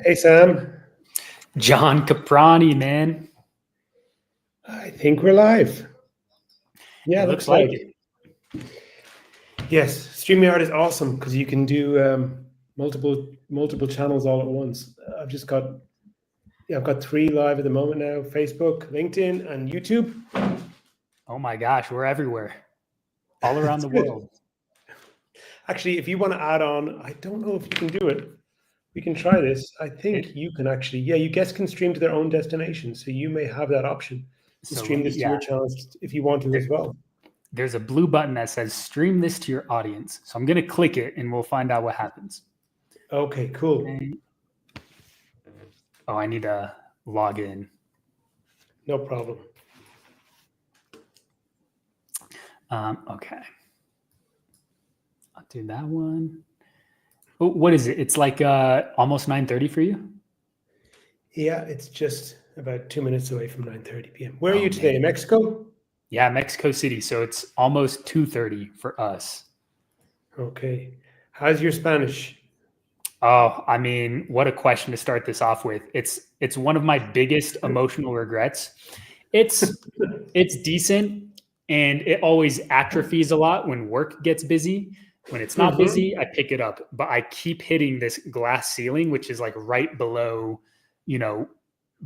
Hey, Sam. John Caprani, man. I think we're live. Yeah, It looks like it. Yes, StreamYard is awesome because you can do multiple channels all at once. I've got 3 live at the moment now: Facebook, LinkedIn, and YouTube. Oh my gosh, we're everywhere, all around the world. Actually, if you want to add on, I don't know if you can do it. We can try this. I think you can actually. Yeah, you guests can stream to their own destination, so you may have that option to stream this to your channels if you want to as well. There's a blue button that says stream this to your audience. So I'm going to click it and we'll find out what happens. Okay, cool. Oh, I need to log in. No problem. Okay. I'll do that one. Oh, what is it? It's like almost 9:30 for you? Yeah, it's just about 2 minutes away from 9:30 p.m. Where are you today? In Mexico? Yeah, Mexico City. So it's almost 2:30 for us. Okay. How's your Spanish? Oh, I mean, what a question to start this off with. It's one of my biggest emotional regrets. It's decent, and it always atrophies a lot when work gets busy. When it's not busy, I pick it up, but I keep hitting this glass ceiling, which is like right below,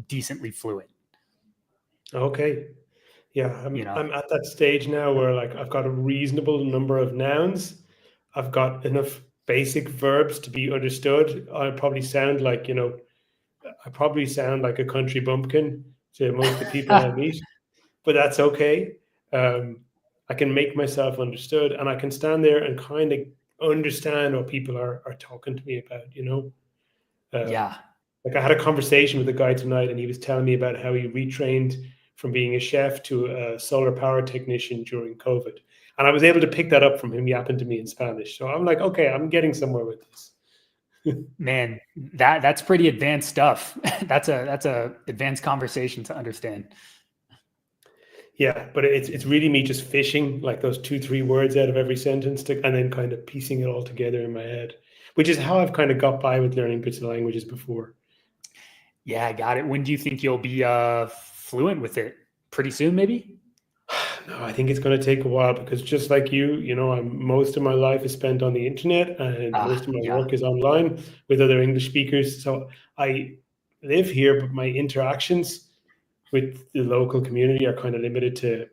decently fluent. Okay. Yeah, I'm at that stage now where like I've got a reasonable number of nouns. I've got enough basic verbs to be understood. I probably sound like a country bumpkin to most of the people I meet, but that's okay. I can make myself understood, and I can stand there and kind of understand what people are talking to me about, Yeah. Like I had a conversation with a guy tonight, and he was telling me about how he retrained from being a chef to a solar power technician during COVID. And I was able to pick that up from him yapping to me in Spanish. So I'm like, okay, I'm getting somewhere with this. Man, that's pretty advanced stuff. That's a advanced conversation to understand. Yeah, but it's really me just fishing like those 2-3 words out of every sentence and then kind of piecing it all together in my head, which is how I've kind of got by with learning bits of languages before. Yeah, I got it. When do you think you'll be fluent with it? Pretty soon, maybe? No, I think it's going to take a while because just like most of my life is spent on the internet, and most of my work is online with other English speakers. So I live here, but my interactions with the local community are kind of limited to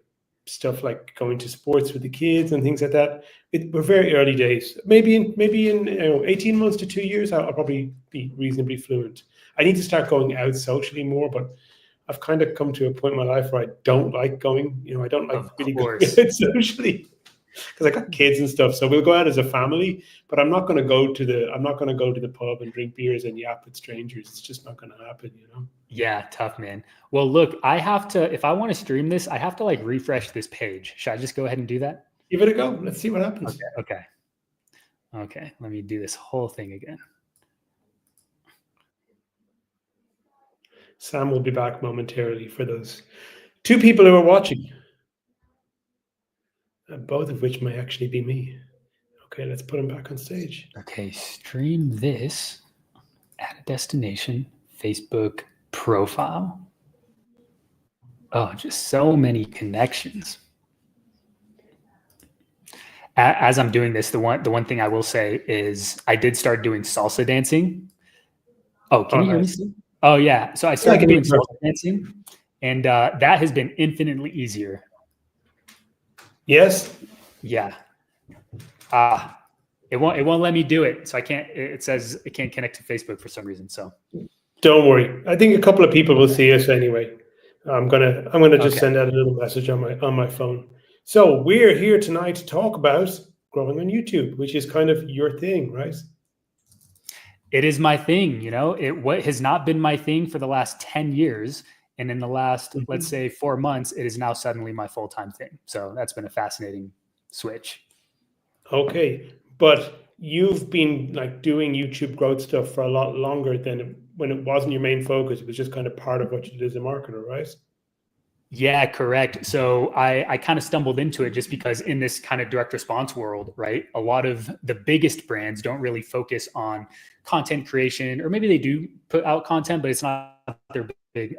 stuff like going to sports with the kids and things like that. We're very early days. Maybe in 18 months to 2 years, I'll probably be reasonably fluent. I need to start going out socially more, but I've kind of come to a point in my life where I don't like going. I don't like really going out socially because I got kids and stuff. So we'll go out as a family, but I'm not going to go to the pub and drink beers and yap with strangers. It's just not going to happen, Yeah, tough, man. Well, look, if I want to stream this, I have to like refresh this page. Should I just go ahead and do that? Give it a go. Let's see what happens. Okay. Let me do this whole thing again. Sam will be back momentarily for those 2 people who are watching, both of which may actually be me. Okay, let's put him back on stage. Okay, stream this at a destination, Facebook profile. Oh, just so many connections. As I'm doing this, the one thing I will say is I did start doing salsa dancing. Oh, can you hear me still? Oh, yeah. So I started doing salsa dancing, and that has been infinitely easier. Yes? Yeah. It won't let me do it. So I can't, it says it can't connect to Facebook for some reason. So don't worry. I think a couple of people will see us anyway. I'm gonna just send out a little message on my phone. So we're here tonight to talk about growing on YouTube, which is kind of your thing, right? It is my thing, what has not been my thing for the last 10 years. And in the last, let's say 4 months, it is now suddenly my full-time thing. So that's been a fascinating switch. Okay. But you've been like doing YouTube growth stuff for a lot longer than when it wasn't your main focus. It was just kind of part of what you did as a marketer, right? Yeah, correct. So I kind of stumbled into it just because in this kind of direct response world, right? A lot of the biggest brands don't really focus on content creation, or maybe they do put out content, but it's not their big,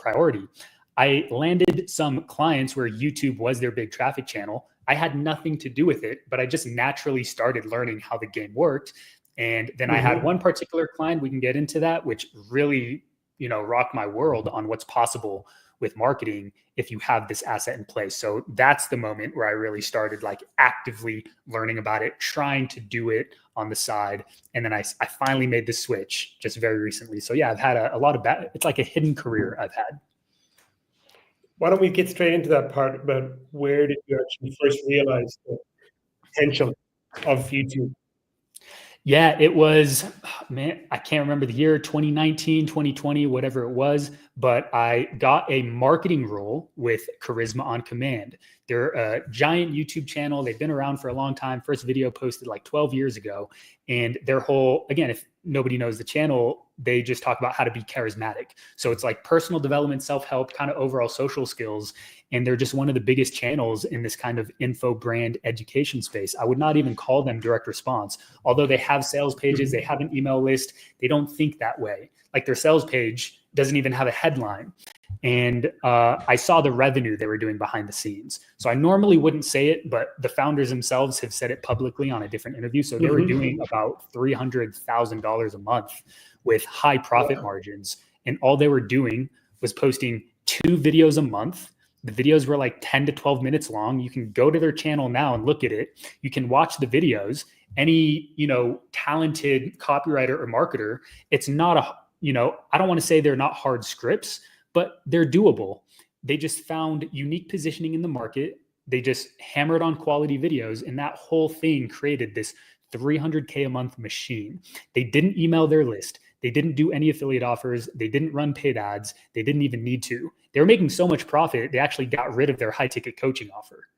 priority. I landed some clients where YouTube was their big traffic channel. I had nothing to do with it, but I just naturally started learning how the game worked. And then I had one particular client, we can get into that, which really, rocked my world on what's possible with marketing if you have this asset in place. So that's the moment where I really started like actively learning about it, trying to do it on the side. And then I finally made the switch just very recently. So yeah, I've had a lot of it's like a hidden career I've had. Why don't we get straight into that part about where did you actually first realize the potential of YouTube? Yeah, it was, man, I can't remember the year, 2019, 2020, whatever it was, but I got a marketing role with Charisma on Command. They're a giant YouTube channel. They've been around for a long time. First video posted like 12 years ago. And their whole, again, if nobody knows the channel, they just talk about how to be charismatic. So it's like personal development, self-help, kind of overall social skills. And they're just one of the biggest channels in this kind of info brand education space. I would not even call them direct response. Although they have sales pages, they have an email list, they don't think that way. Like their sales page doesn't even have a headline. And I saw the revenue they were doing behind the scenes. So I normally wouldn't say it, but the founders themselves have said it publicly on a different interview. So they were doing about $300,000 a month with high profit margins. And all they were doing was posting 2 videos a month. The videos were like 10 to 12 minutes long. You can go to their channel now and look at it. You can watch the videos. Any, talented copywriter or marketer, it's not I don't want to say they're not hard scripts, but they're doable. They just found unique positioning in the market. They just hammered on quality videos, and that whole thing created this $300K a month machine. They didn't email their list. They didn't do any affiliate offers. They didn't run paid ads. They didn't even need to. They were making so much profit, they actually got rid of their high ticket coaching offer.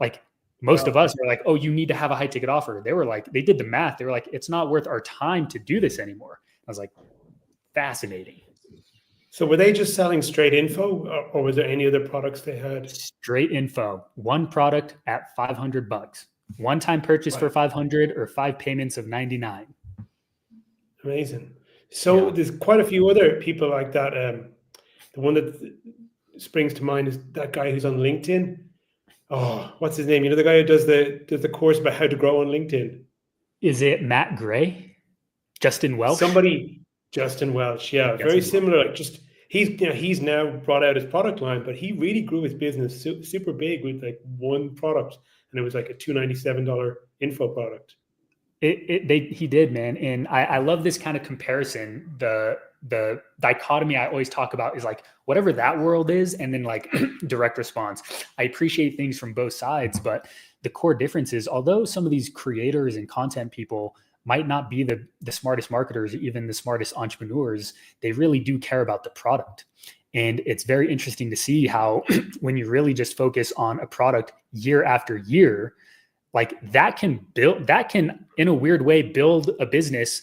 Like most of us were like, oh, you need to have a high ticket offer. They were like, they did the math. They were like, it's not worth our time to do this anymore. I was like, fascinating. So were they just selling straight info, or was there any other products they had? Straight info, one product at $500, one-time purchase for 500, or 5 payments of 99. Amazing. So there's quite a few other people like that. The one that springs to mind is that guy who's on LinkedIn. Oh, what's his name? The guy who does the course about how to grow on LinkedIn. Is it Matt Gray? Justin Welch? Justin Welch, yeah, very similar. Like just he's now brought out his product line, but he really grew his business super big with like one product, and it was like a $297 info product. He did, man, and I love this kind of comparison. The dichotomy I always talk about is like whatever that world is, and then like direct response. I appreciate things from both sides, but the core difference is, although some of these creators and content people might not be the smartest marketers, even the smartest entrepreneurs, they really do care about the product. And it's very interesting to see how when you really just focus on a product year after year, like that can in a weird way build a business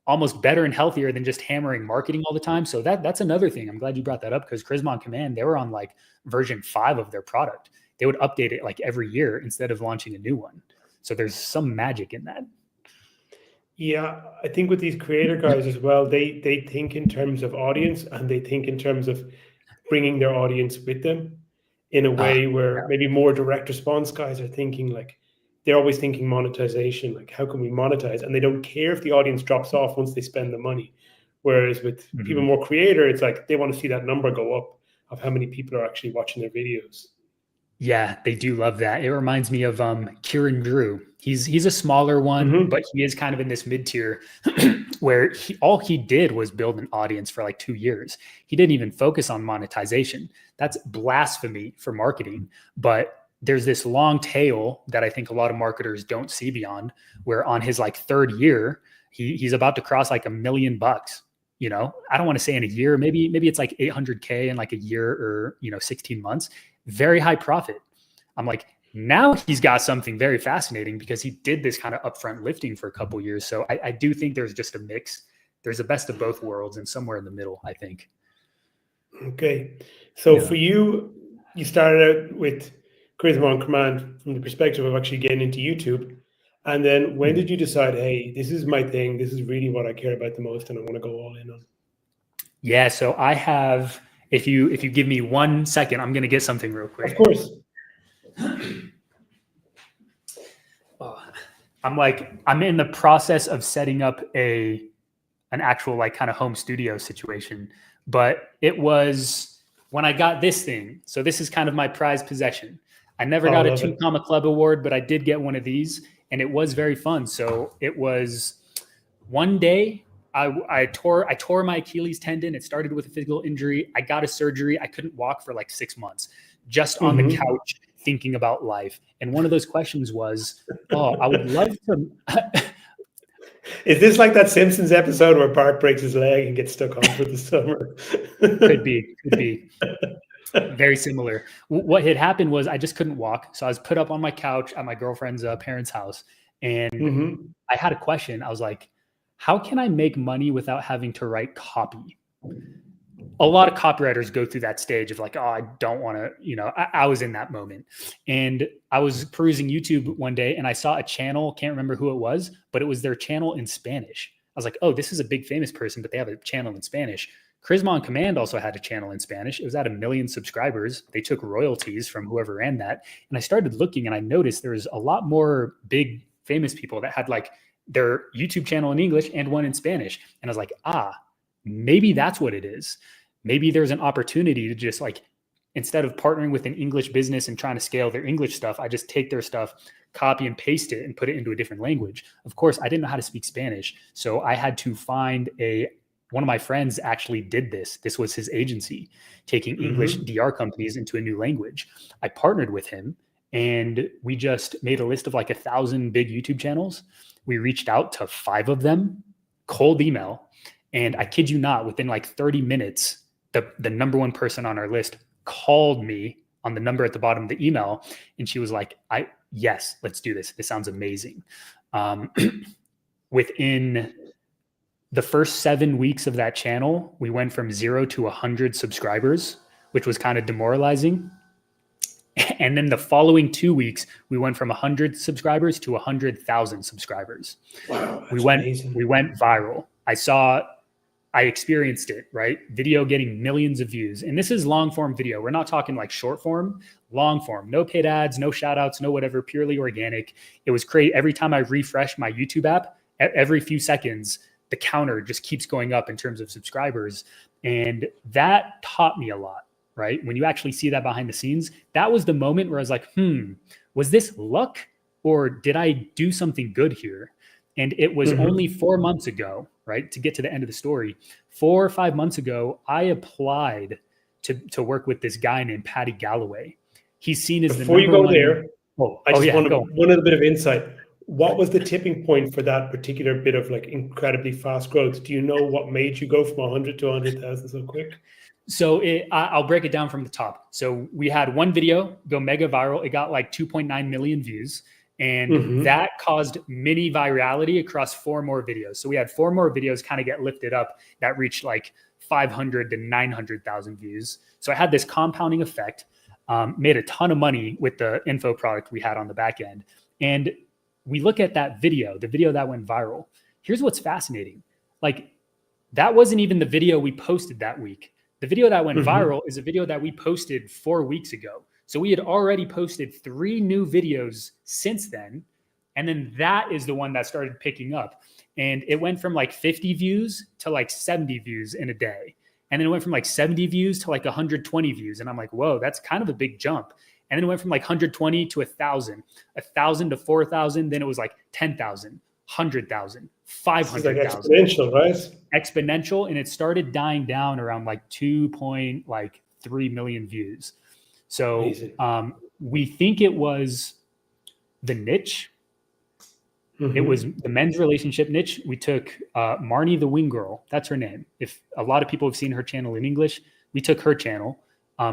almost better and healthier than just hammering marketing all the time. So that's another thing. I'm glad you brought that up, because Charisma on Command, they were on like version 5 of their product. They would update it like every year instead of launching a new one. So there's some magic in that. Yeah, I think with these creator guys as well, they think in terms of audience, and they think in terms of bringing their audience with them in a way where maybe more direct response guys are thinking like, they're always thinking monetization, like how can we monetize? And they don't care if the audience drops off once they spend the money. Whereas with people more creator, it's like they want to see that number go up of how many people are actually watching their videos. Yeah, they do love that. It reminds me of Kieran Drew. He's a smaller one, but he is kind of in this mid-tier where all he did was build an audience for like 2 years. He didn't even focus on monetization. That's blasphemy for marketing. But there's this long tail that I think a lot of marketers don't see beyond, where on his like 3rd year, he's about to cross like $1 million. I don't want to say in a year, maybe it's like 800K in like a year or 16 months. Very high profit. I'm like, now he's got something very fascinating because he did this kind of upfront lifting for a couple of years. So I do think there's just a mix. There's a best of both worlds and somewhere in the middle, I think. Okay. So for you, you started out with Charisma on Command from the perspective of actually getting into YouTube. And then when did you decide, hey, this is my thing, this is really what I care about the most and I want to go all in on? Yeah, so I have, if you give me 1 second, I'm going to get something real quick. Of course. I'm in the process of setting up an actual like kind of home studio situation, but it was when I got this thing. So this is kind of my prized possession. I never got a 2 Comma Club award, but I did get one of these, and it was very fun. So it was one day I tore my Achilles tendon. It started with a physical injury. I got a surgery. I couldn't walk for like 6 months, just on the couch thinking about life. And one of those questions was, oh, I would love to. Is this like that Simpsons episode where Bart breaks his leg and gets stuck on for the summer? Could be. Very similar. What had happened was I just couldn't walk. So I was put up on my couch at my girlfriend's parents' house. And I had a question. I was like, how can I make money without having to write copy? A lot of copywriters go through that stage of like, oh, I don't want to, I was in that moment. And I was perusing YouTube one day and I saw a channel, can't remember who it was, but it was their channel in Spanish. I was like, oh, this is a big famous person, but they have a channel in Spanish. Charisma on Command also had a channel in Spanish. It was at 1 million subscribers. They took royalties from whoever ran that. And I started looking and I noticed there was a lot more big famous people that had like their YouTube channel in English and one in Spanish. And I was like, maybe that's what it is. Maybe there's an opportunity to just like, instead of partnering with an English business and trying to scale their English stuff, I just take their stuff, copy and paste it and put it into a different language. Of course, I didn't know how to speak Spanish. So I had to find one of my friends actually did this. This was his agency, taking English DR companies into a new language. I partnered with him and we just made a list of like 1,000 big YouTube channels. We reached out to 5 of them, cold email. And I kid you not, within like 30 minutes, the number 1 person on our list called me on the number at the bottom of the email. And she was like, yes, let's do this. This sounds amazing. Within the first 7 weeks of that channel, we went from 0 to 100 subscribers, which was kind of demoralizing. And then the following 2 weeks, we went from 100 subscribers to 100,000 subscribers. Wow, we went viral. I experienced it, right? Video getting millions of views. And this is long form video. We're not talking like short form, long form, no paid ads, no shout outs, no whatever, purely organic. It was great. Every time I refresh my YouTube app, every few seconds, the counter just keeps going up in terms of subscribers. And that taught me a lot, right? When you actually see that behind the scenes, that was the moment where I was like, was this luck or did I do something good here? And it was only 4 months ago, right? To get to the end of the story, 4 or 5 months ago, I applied to work with this guy named Paddy Galloway. He's seen as Before you go there, I just want one little bit of insight. What was the tipping point for that particular bit of like incredibly fast growth? Do you know what made you go from 100 to 100,000 so quick? So I'll break it down from the top. So we had one video go mega viral. It got like 2.9 million views. And that caused mini virality across 4 more videos. So we had 4 more videos kind of get lifted up that reached like 500 to 900,000 views. So I had this compounding effect, made a ton of money with the info product we had on the back end. And we look at that video, the video that went viral. Here's what's fascinating. Like that wasn't even the video we posted that week. The video that went viral is a video that we posted 4 weeks ago. So we had already posted 3 new videos since then. And then that is the one that started picking up. And it went from like 50 views to like 70 views in a day. And then it went from like 70 views to like 120 views. And I'm like, whoa, that's kind of a big jump. And then it went from like 120 to 1,000, 1,000 to 4,000. Then it was like 10,000, 100,000, 500,000. Like exponential, right? Exponential. And it started dying down around like 2.3 million views. So we think it was the niche. It was the men's relationship niche. We took Marnie the Wing Girl. That's her name. If a lot of people have seen her channel in English, we took her channel.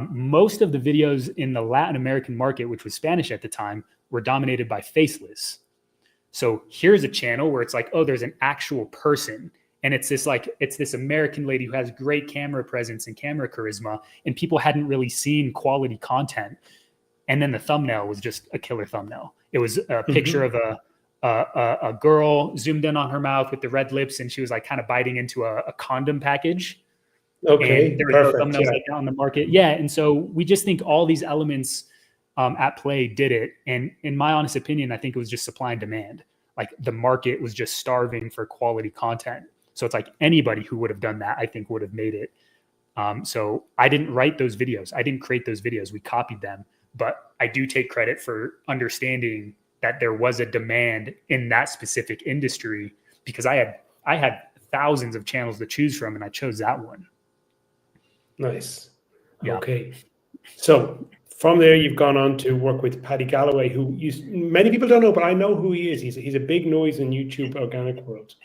Most of the videos in the Latin American market, which was Spanish at the time, were dominated by faceless. So here's a channel where it's like, oh, there's an actual person And it's this American lady who has great camera presence and camera charisma, and people hadn't really seen quality content. And then the thumbnail was just a killer thumbnail. It was a picture of a girl zoomed in on her mouth with the red lips, and she was like kind of biting into a condom package. Okay, and there was no thumbnails like that on the market. Yeah, and so we just think all these elements at play did it. And in my honest opinion, I think it was just supply and demand. Like the market was just starving for quality content. So it's like anybody who would have done that, I think, would have made it. So I didn't write those videos. I didn't create those videos. We copied them. But I do take credit for understanding that there was a demand in that specific industry, because I had thousands of channels to choose from, and I chose that one. Nice. Yeah. Okay. So from there, you've gone on to work with Paddy Galloway, who many people don't know, but I know who he is. He's a big noise in YouTube organic world.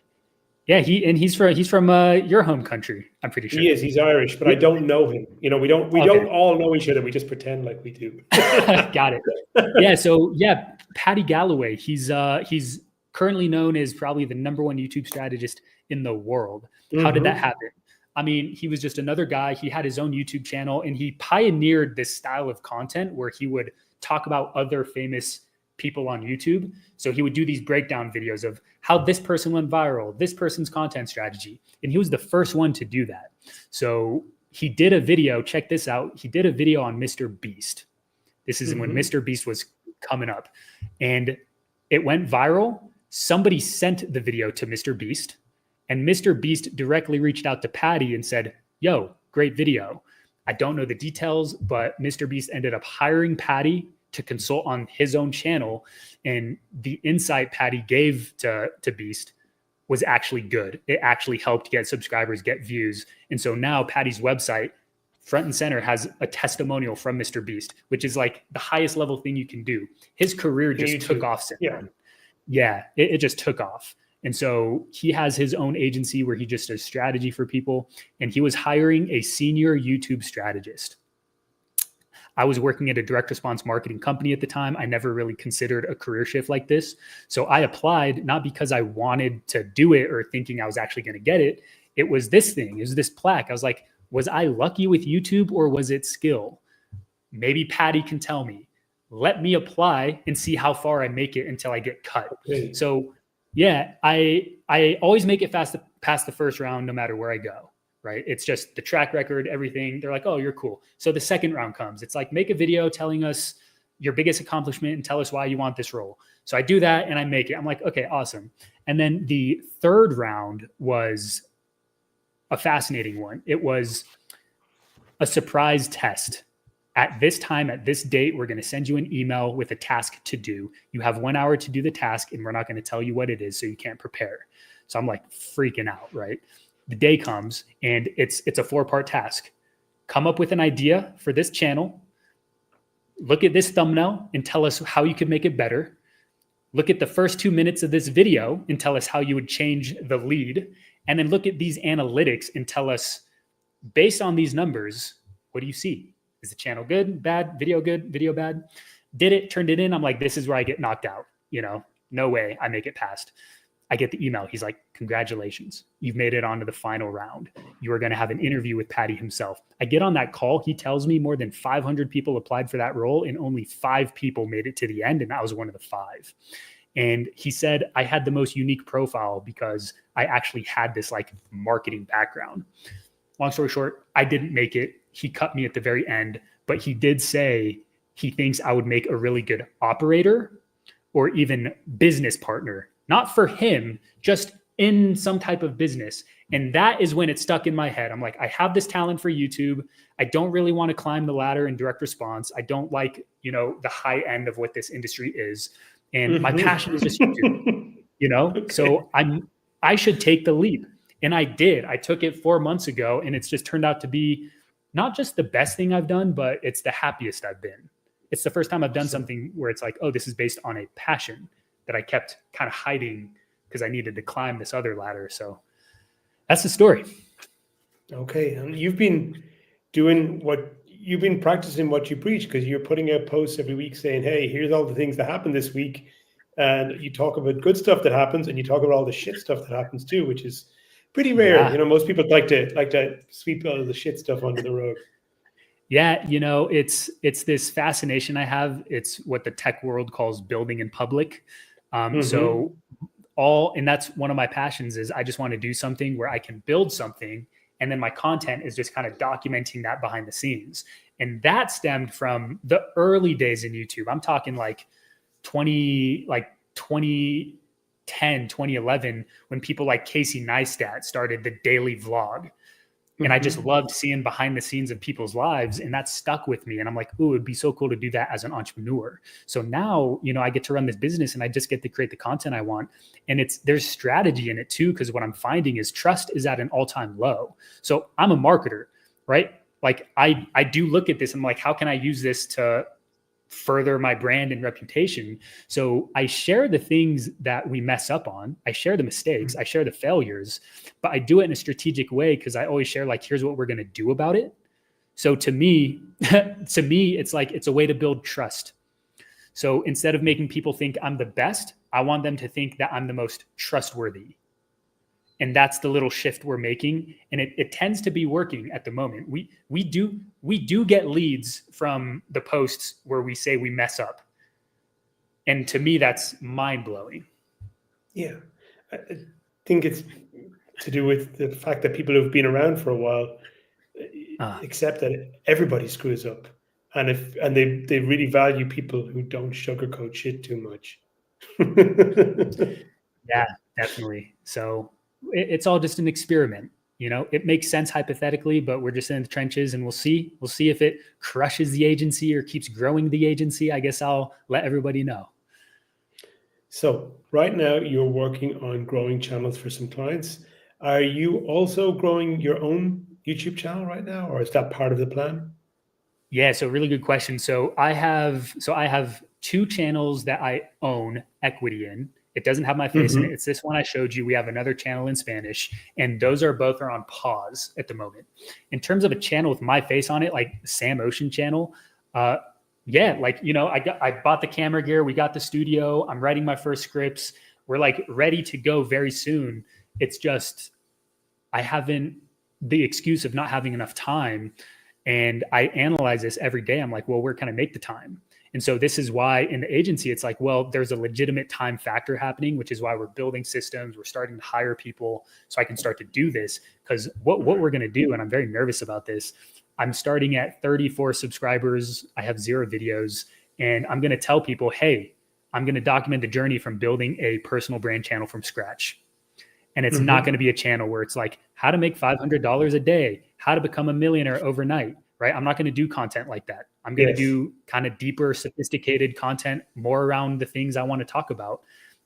Yeah, he's from your home country, I'm pretty sure. He is. He's Irish, but I don't know him. We don't all know each other. We just pretend like we do. Got it. Yeah. So yeah, Paddy Galloway. He's currently known as probably the #1 YouTube strategist in the world. How did that happen? I mean, he was just another guy. He had his own YouTube channel, and he pioneered this style of content where he would talk about other famous people on YouTube. So he would do these breakdown videos of how this person went viral, this person's content strategy. And he was the first one to do that. So he did a video, check this out. He did a video on Mr. Beast. This is when Mr. Beast was coming up, and it went viral. Somebody sent the video to Mr. Beast, and Mr. Beast directly reached out to Paddy and said, yo, great video. I don't know the details, but Mr. Beast ended up hiring Paddy to consult on his own channel. And the insight Paddy gave to Beast was actually good. It actually helped get subscribers, get views. And so now Paddy's website, front and center, has a testimonial from Mr. Beast, which is like the highest level thing you can do. His career just took off since then. Yeah, it just took off. And so he has his own agency where he just does strategy for people. And he was hiring a senior YouTube strategist. I was working at a direct response marketing company at the time. I never really considered a career shift like this. So I applied, not because I wanted to do it or thinking I was actually going to get it. It was this thing, it was this plaque. I was like, was I lucky with YouTube or was it skill? Maybe Paddy can tell me. Let me apply and see how far I make it until I get cut. Okay. So yeah, I always make it past the first round, no matter where I go. Right? It's just the track record, everything. They're like, oh, you're cool. So the second round comes. It's like, make a video telling us your biggest accomplishment and tell us why you want this role. So I do that and I make it. I'm like, okay, awesome. And then the third round was a fascinating one. It was a surprise test. At this time, at this date, we're going to send you an email with a task to do. You have 1 hour to do the task, and we're not going to tell you what it is, so you can't prepare. So I'm like freaking out, right? The day comes and it's a 4-part task. Come up with an idea for this channel. Look at this thumbnail and tell us how you could make it better. Look at the first 2 minutes of this video and tell us how you would change the lead. And then look at these analytics and tell us, based on these numbers, what do you see? Is the channel good, bad, video good, video bad? Did it, turned it in. I'm like, this is where I get knocked out. No way I make it past. I get the email. He's like, congratulations. You've made it onto the final round. You are going to have an interview with Paddy himself. I get on that call. He tells me more than 500 people applied for that role and only 5 people made it to the end. And I was one of the 5. And he said, I had the most unique profile because I actually had this like marketing background. Long story short, I didn't make it. He cut me at the very end, but he did say he thinks I would make a really good operator or even business partner. Not for him, just in some type of business. And that is when it stuck in my head. I'm like, I have this talent for YouTube. I don't really want to climb the ladder in direct response. I don't like, the high end of what this industry is. And my passion is just YouTube, Okay. So I should take the leap. And I did. I took it 4 months ago, and it's just turned out to be not just the best thing I've done, but it's the happiest I've been. It's the first time I've done something where it's like, oh, this is based on a passion that I kept kind of hiding because I needed to climb this other ladder. So that's the story. Okay. And you've been practicing what you preach, because you're putting out posts every week saying, hey, here's all the things that happened this week. And you talk about good stuff that happens and you talk about all the shit stuff that happens too, which is pretty rare. You know, most people like to sweep all of the shit stuff under the rug. Yeah, you know, it's this fascination I have. It's what the tech world calls building in public. So and that's one of my passions is I just want to do something where I can build something, and then my content is just kind of documenting that behind the scenes. And that stemmed from the early days in YouTube. I'm talking like 2010, 2011, when people like Casey Neistat started the daily vlog. And I just loved seeing behind the scenes of people's lives, and that stuck with me. And I'm like, ooh, it'd be so cool to do that as an entrepreneur. So now, you know, I get to run this business and I just get to create the content I want. And there's strategy in it too, because what I'm finding is trust is at an all-time low. So I'm a marketer, right? Like I do look at this and I'm like, how can I use this to further my brand and reputation? So I share the things that we mess up on. I share the mistakes. I share the failures, but I do it in a strategic way because I always share like, here's what we're going to do about it. So to me, it's like, it's a way to build trust. So instead of making people think I'm the best, I want them to think that I'm the most trustworthy. And that's the little shift we're making. And it tends to be working at the moment. We do get leads from the posts where we say we mess up. And to me, that's mind blowing. Yeah. I think it's to do with the fact that people who've been around for a while accept that everybody screws up. And they really value people who don't sugarcoat shit too much. Yeah, definitely. So it's all just an experiment. You know, it makes sense hypothetically, but we're just in the trenches, and we'll see if it crushes the agency or keeps growing the agency. I guess I'll let everybody know. So right now you're working on growing channels for some clients. Are you also growing your own YouTube channel right now, or is that part of the plan? Yeah, so really good question. So I have 2 channels that I own equity in. It doesn't have my face in it. It's this one I showed you. We have another channel in Spanish, and those are both on pause at the moment. In terms of a channel with my face on it, like Sam Ocean channel, yeah, like, you know, I bought the camera gear. We got the studio. I'm writing my first scripts. We're like ready to go very soon. It's just, I haven't the excuse of not having enough time. And I analyze this every day. I'm like, well, where can I make the time? And so this is why in the agency, it's like, well, there's a legitimate time factor happening, which is why we're building systems. We're starting to hire people so I can start to do this. Because what we're going to do, and I'm very nervous about this, I'm starting at 34 subscribers. I have 0 videos, and I'm going to tell people, hey, I'm going to document the journey from building a personal brand channel from scratch. And it's not going to be a channel where it's like how to make $500 a day, how to become a millionaire overnight, right? I'm not going to do content like that. I'm going to do kind of deeper, sophisticated content, more around the things I want to talk about.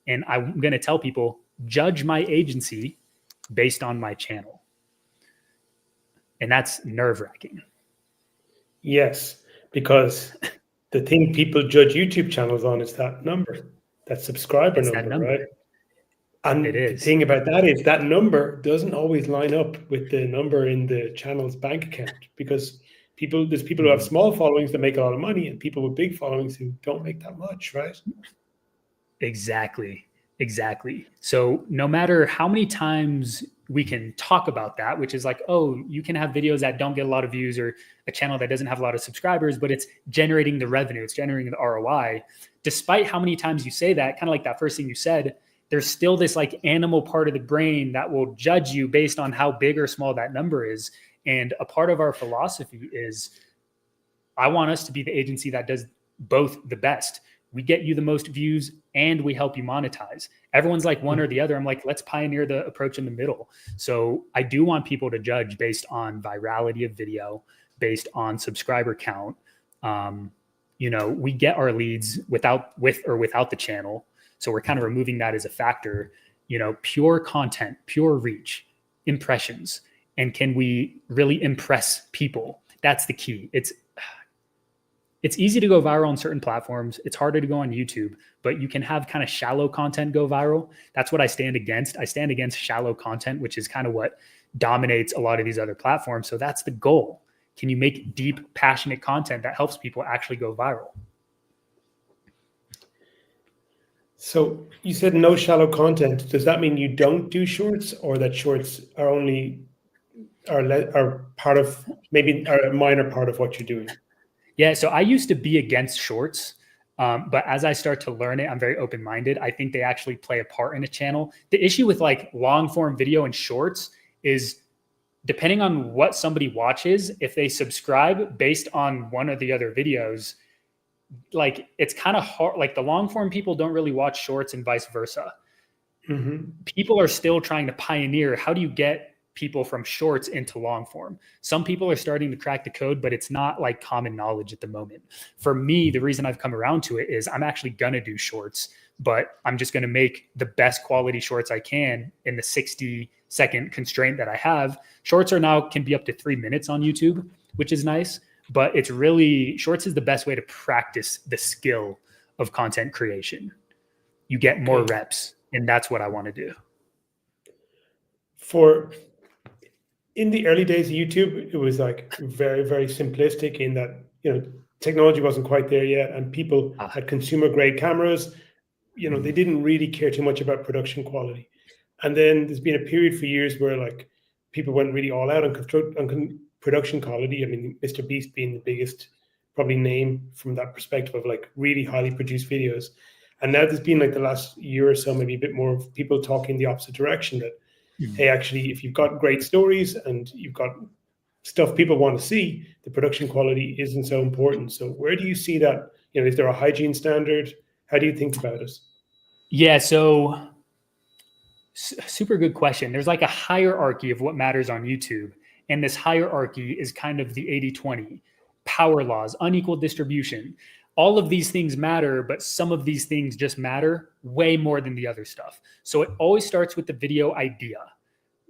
And I'm going to tell people, judge my agency based on my channel. And that's nerve-wracking. Yes, because the thing people judge YouTube channels on is that number, that subscriber number, right? And the thing about that is that number doesn't always line up with the number in the channel's bank account, because there's people who have small followings that make a lot of money, and people with big followings who don't make that much, right? Exactly. So no matter how many times we can talk about that, which is like, oh, you can have videos that don't get a lot of views or a channel that doesn't have a lot of subscribers, but it's generating the revenue, it's generating the ROI. Despite how many times you say that, kind of like that first thing you said, there's still this like animal part of the brain that will judge you based on how big or small that number is. And a part of our philosophy is, I want us to be the agency that does both the best. We get you the most views and we help you monetize. Everyone's like one or the other. I'm like, let's pioneer the approach in the middle. So I do want people to judge based on virality of video, based on subscriber count. You know, we get our leads with or without the channel. So we're kind of removing that as a factor. You know, pure content, pure reach, impressions. And can we really impress people? That's the key. It's easy to go viral on certain platforms. It's harder to go on YouTube, but you can have kind of shallow content go viral. That's what I stand against. I stand against shallow content, which is kind of what dominates a lot of these other platforms. So that's the goal. Can you make deep, passionate content that helps people actually go viral? So you said no shallow content. Does that mean you don't do shorts, or that shorts are only are part of, maybe are a minor part of what you're doing? Yeah, so I used to be against shorts, but as I start to learn it, I'm very open-minded. I think they actually play a part in a channel. The issue with like long form video and shorts is depending on what somebody watches, if they subscribe based on one or the other videos, like it's kind of hard. Like the long form people don't really watch shorts and vice versa. Mm-hmm. People are still trying to pioneer how do you get people from shorts into long form. Some people are starting to crack the code, but it's not like common knowledge at the moment. For me, the reason I've come around to it is I'm actually going to do shorts, but I'm just going to make the best quality shorts I can in the 60-second constraint that I have. Shorts are now can be up to 3 minutes on YouTube, which is nice, but it's really shorts is the best way to practice the skill of content creation. You get more reps, and that's what I want to do. In the early days of YouTube, it was like very, very simplistic in that, technology wasn't quite there yet, and people had consumer grade cameras. They didn't really care too much about production quality. And then there's been a period for years where like people went really all out on production quality. I mean, Mr. Beast being the biggest probably name from that perspective of like really highly produced videos. And now there's been like the last year or so, maybe a bit more of people talking the opposite direction, that hey, actually, if you've got great stories and you've got stuff people want to see, the production quality isn't so important. So where do you see that? Is there a hygiene standard? How do you think about it? Yeah, so super good question. There's like a hierarchy of what matters on YouTube. And this hierarchy is kind of the 80-20, power laws, unequal distribution. All of these things matter, but some of these things just matter way more than the other stuff. So it always starts with the video idea.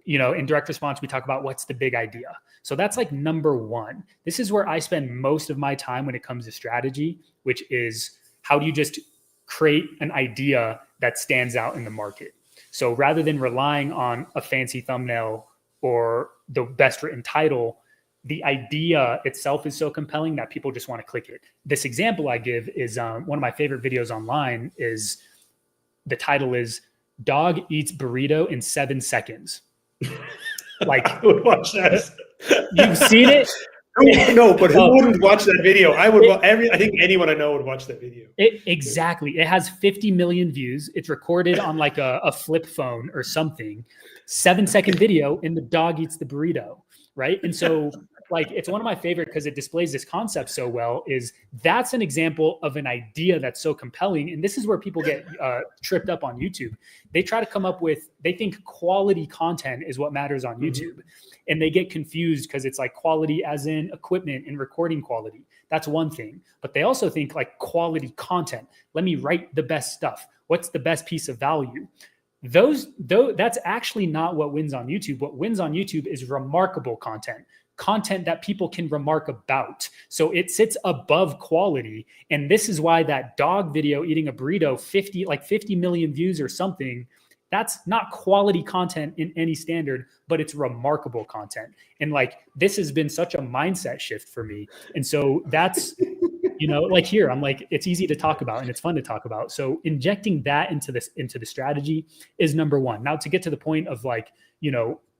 In direct response, we talk about what's the big idea. So that's like number one. This is where I spend most of my time when it comes to strategy, which is how do you just create an idea that stands out in the market? So rather than relying on a fancy thumbnail or the best written title, the idea itself is so compelling that people just want to click it. This example I give is one of my favorite videos online. Is the title is "Dog Eats Burrito in 7 Seconds." Like I would watch that. You've seen it? No, but who wouldn't watch that video? I would. I think anyone I know would watch that video. Exactly. It has 50 million views. It's recorded on like a flip phone or something. 7-second video, and the dog eats the burrito, right? And so, like, it's one of my favorite because it displays this concept so well. That's an example of an idea that's so compelling, and this is where people get tripped up on YouTube. They try to come up with. They think quality content is what matters on YouTube. And they get confused because it's like quality as in equipment and recording quality. That's one thing. But they also think like quality content. Let me write the best stuff. What's the best piece of value? That's actually not what wins on YouTube. What wins on YouTube is remarkable content that people can remark about. So it sits above quality. And this is why that dog video eating a burrito, 50 million views or something, that's not quality content in any standard, but it's remarkable content. And like, this has been such a mindset shift for me. And so that's, like here, I'm like, it's easy to talk about and it's fun to talk about. So injecting that into the strategy is number one. Now to get to the point of like,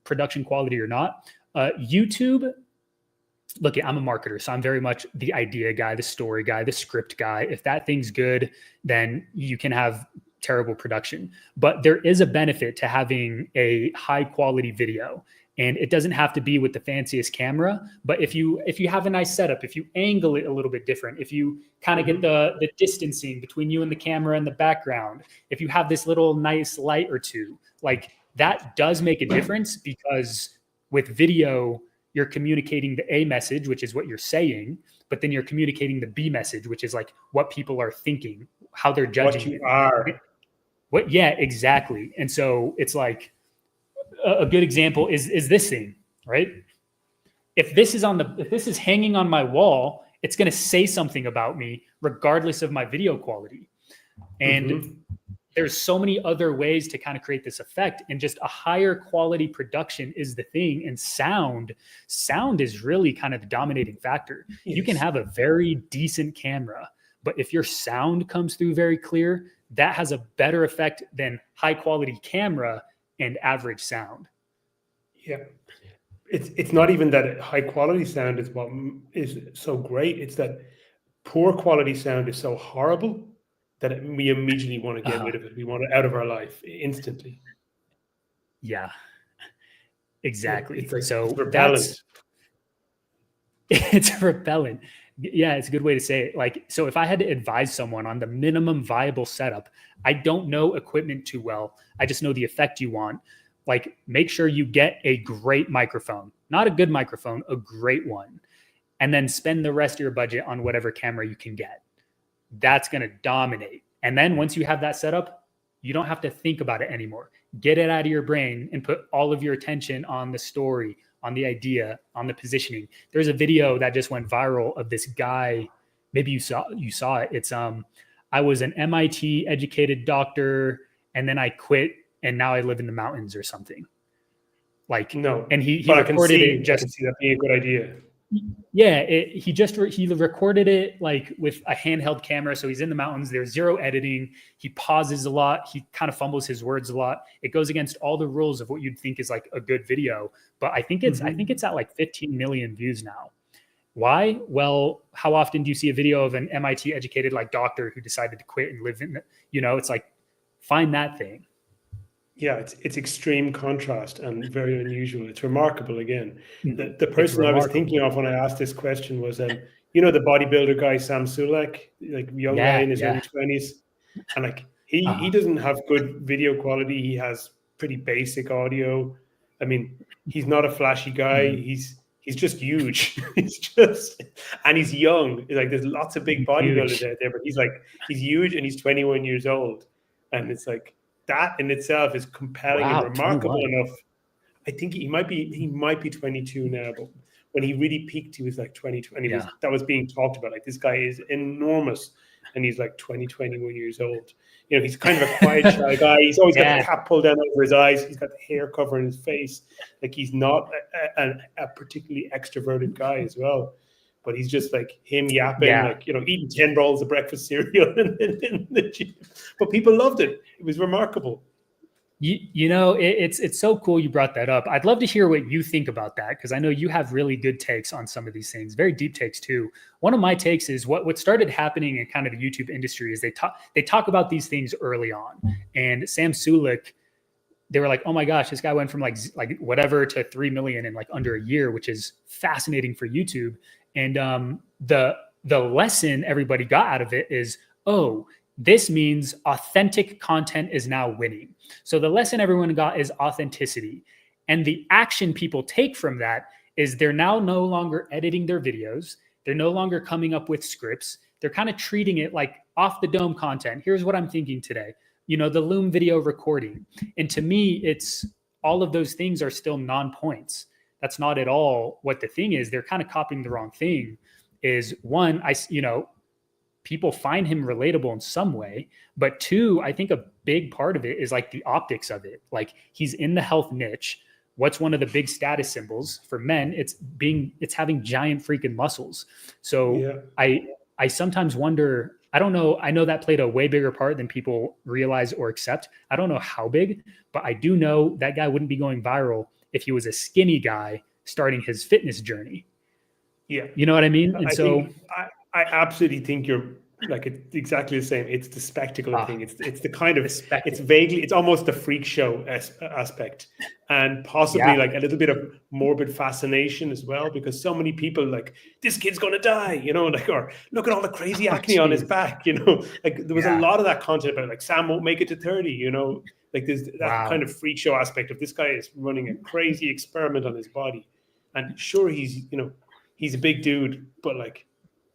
production quality or not, YouTube, look, I'm a marketer, so I'm very much the idea guy, the story guy, the script guy. If that thing's good, then you can have terrible production. But there is a benefit to having a high quality video. And it doesn't have to be with the fanciest camera, but if you have a nice setup, if you angle it a little bit different, if you kind of get the distancing between you and the camera and the background, if you have this little nice light or two, like that does make a difference, because with video, you're communicating the A message, which is what you're saying, but then you're communicating the B message, which is like what people are thinking, how they're judging. What you are. Yeah, exactly. And so it's like, a good example is this thing, right? If this is hanging on my wall, it's going to say something about me regardless of my video quality. And there's so many other ways to kind of create this effect, and just a higher quality production is the thing. And sound is really kind of the dominating factor. Yes. You can have a very decent camera, but if your sound comes through very clear, that has a better effect than high quality camera and average sound. Yeah. It's not even that high quality sound is what is so great. It's that poor quality sound is so horrible that we immediately want to get rid of it. We want it out of our life instantly. Yeah, exactly. It's like, so it's repellent. It's repellent. Yeah, it's a good way to say it. Like, so if I had to advise someone on the minimum viable setup, I don't know equipment too well. I just know the effect you want. Like, make sure you get a great microphone, not a good microphone, a great one. And then spend the rest of your budget on whatever camera you can get. That's going to dominate. And then once you have that set up, you don't have to think about it anymore. Get it out of your brain and put all of your attention on the story, on the idea, on the positioning. There's a video that just went viral of this guy. Maybe you saw it. It's I was an MIT educated doctor and then I quit and now I live in the mountains or something. Like, no, and he recorded it. Just to see that being a good idea. Yeah, he recorded it like with a handheld camera. So he's in the mountains. There's zero editing. He pauses a lot. He kind of fumbles his words a lot. It goes against all the rules of what you'd think is like a good video. But I think it's at like 15 million views now. Why? Well, how often do you see a video of an MIT educated like doctor who decided to quit and live in, it's like, find that thing. Yeah, it's extreme contrast and very unusual. It's remarkable again. The person I was thinking of when I asked this question was, the bodybuilder guy, Sam Sulek, like young guy in his early 20s. And like he doesn't have good video quality. He has pretty basic audio. I mean, he's not a flashy guy. He's just huge. And he's young. Like there's lots of big bodybuilders out there, but he's huge and he's 21 years old. And it's like, that in itself is compelling and remarkable 21. Enough. I think he might be 22 now, but when he really peaked, he was like 22, and that was being talked about. Like this guy is enormous, and he's like 21 years old. He's kind of a quiet, shy guy. He's always got the cap pulled down over his eyes. He's got the hair covering his face. Like he's not a particularly extroverted guy as well. But he's just like him yapping, eating 10 rolls of breakfast cereal in the gym. But people loved it. It was remarkable. It's so cool you brought that up. I'd love to hear what you think about that, because I know you have really good takes on some of these things, very deep takes too. One of my takes is what started happening in kind of the YouTube industry is they talk about these things early on. And Sam Sulek, they were like, oh my gosh, this guy went from like whatever to 3 million in like under a year, which is fascinating for YouTube. And the lesson everybody got out of it is, this means authentic content is now winning. So the lesson everyone got is authenticity. And the action people take from that is they're now no longer editing their videos. They're no longer coming up with scripts. They're kind of treating it like off the dome content. Here's what I'm thinking today. The Loom video recording. And to me, it's all of those things are still non-points. That's not at all what the thing is. They're kind of copying the wrong thing. Is one, people find him relatable in some way, but two, I think a big part of it is like the optics of it. Like he's in the health niche. What's one of the big status symbols for men? It's having giant freaking muscles. So I sometimes wonder, I don't know. I know that played a way bigger part than people realize or accept. I don't know how big, but I do know that guy wouldn't be going viral if he was a skinny guy starting his fitness journey. Yeah. You know what I mean? And I absolutely think you're like, it's exactly the same. It's the spectacle thing. It's the kind of, it's almost the freak show aspect, and possibly like a little bit of morbid fascination as well, because so many people like, this kid's going to die, or look at all the crazy acne on his back, like there was a lot of that content about like Sam won't make it to 30, like there's that kind of freak show aspect of this guy is running a crazy experiment on his body. And sure, he's a big dude, but like,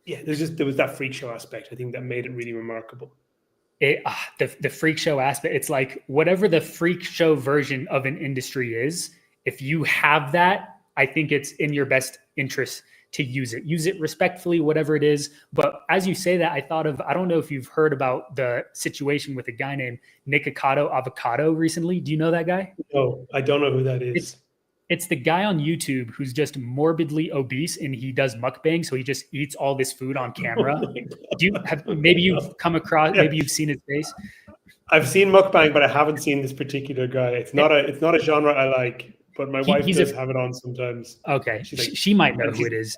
there was that freak show aspect, I think, that made it really remarkable. The freak show aspect, it's like whatever the freak show version of an industry is, if you have that, I think it's in your best interest to use it. Use it respectfully, whatever it is. But as you say that, I thought of, I don't know if you've heard about the situation with a guy named Nikocado Avocado recently. Do you know that guy? No, I don't know who that is. it's the guy on YouTube who's just morbidly obese and he does mukbang, so he just eats all this food on camera. Maybe you've come across, maybe you've seen his face. I've seen mukbang, but I haven't seen this particular guy. It's not a genre I like, but my wife does have it on sometimes. Okay, she might know who it is.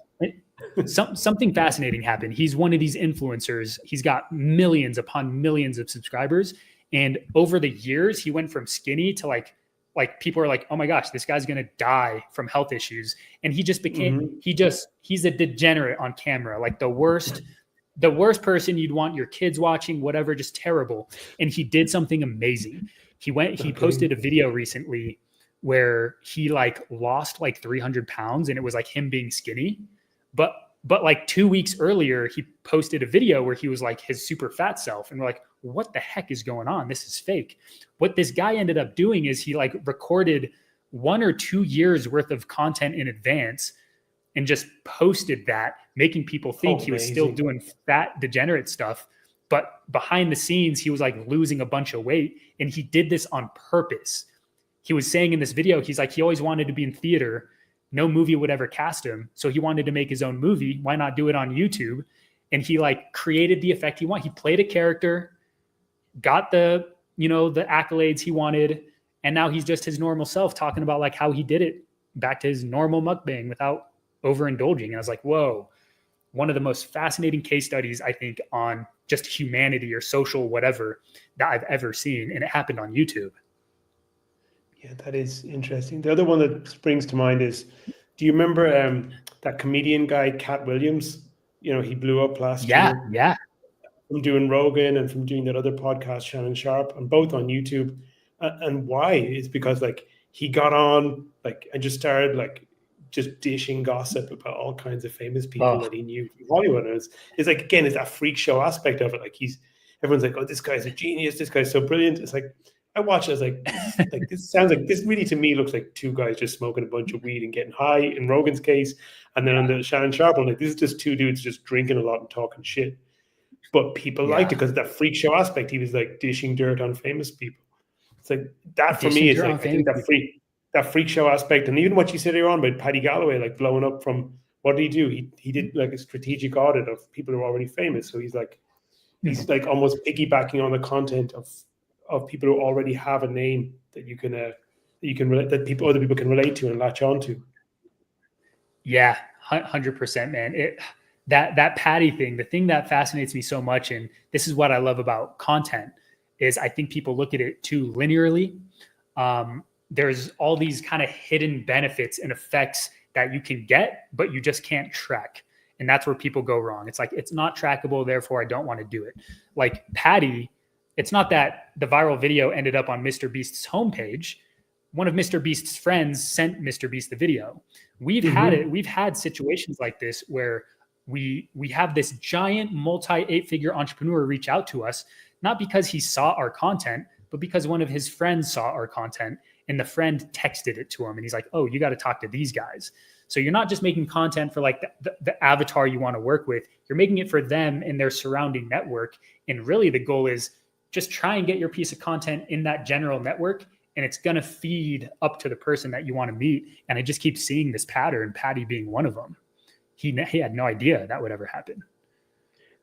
Something fascinating happened. He's one of these influencers. He's got millions upon millions of subscribers, and over the years, he went from skinny to like people are like, oh my gosh, this guy's gonna die from health issues, and he just became he's a degenerate on camera, like the worst person you'd want your kids watching, whatever, just terrible. And he did something amazing. He posted a video recently where he like lost like 300 pounds, and it was like him being skinny. But like 2 weeks earlier, he posted a video where he was like his super fat self. And we're like, what the heck is going on? This is fake. What this guy ended up doing is he like recorded 1 or 2 years worth of content in advance and just posted that, making people think he was still doing fat degenerate stuff. But behind the scenes, he was like losing a bunch of weight. And he did this on purpose. He was saying in this video, he's like, he always wanted to be in theater. No movie would ever cast him. So he wanted to make his own movie. Why not do it on YouTube? And he like created the effect he wanted. He played a character, got the accolades he wanted. And now he's just his normal self, talking about like how he did it back to his normal mukbang without overindulging. And I was like, whoa, one of the most fascinating case studies, I think, on just humanity or social whatever that I've ever seen. And it happened on YouTube. Yeah, that is interesting. The other one that springs to mind is, do you remember that comedian guy, Cat Williams? He blew up last year. Yeah. From doing Rogan and from doing that other podcast, Shannon Sharp, and both on YouTube. And why is because like he got on like and just started like just dishing gossip about all kinds of famous people that he knew from Hollywood. And it's like, again, it's that freak show aspect of it. Like everyone's like, oh, this guy's a genius. This guy's so brilliant. It's like, I watched it, I was like, this sounds like, this really to me looks like two guys just smoking a bunch of weed and getting high in Rogan's case. And then on the Shannon Sharp one, like, this is just two dudes just drinking a lot and talking shit. But people liked it because of that freak show aspect. He was like dishing dirt on famous people. It's like, that for me is like, I think that freak show aspect. And even what you said earlier on about Paddy Galloway, like blowing up from, what did he do? He did like a strategic audit of people who are already famous. So he's like almost piggybacking on the content of people who already have a name that other people can relate to and latch on to. Yeah, 100%, man. That Paddy thing, the thing that fascinates me so much, and this is what I love about content, is I think people look at it too linearly. There's all these kind of hidden benefits and effects that you can get, but you just can't track. And that's where people go wrong. It's like, it's not trackable, therefore I don't want to do it. Like Paddy, it's not that the viral video ended up on Mr. Beast's homepage. One of Mr. Beast's friends sent Mr. Beast the video. We've had situations like this where we have this giant multi-8-figure entrepreneur reach out to us, not because he saw our content, but because one of his friends saw our content and the friend texted it to him. And he's like, oh, you got to talk to these guys. So you're not just making content for like the avatar you want to work with. You're making it for them and their surrounding network. And really the goal is just try and get your piece of content in that general network, and it's going to feed up to the person that you want to meet. And I just keep seeing this pattern, Paddy being one of them. He had no idea that would ever happen.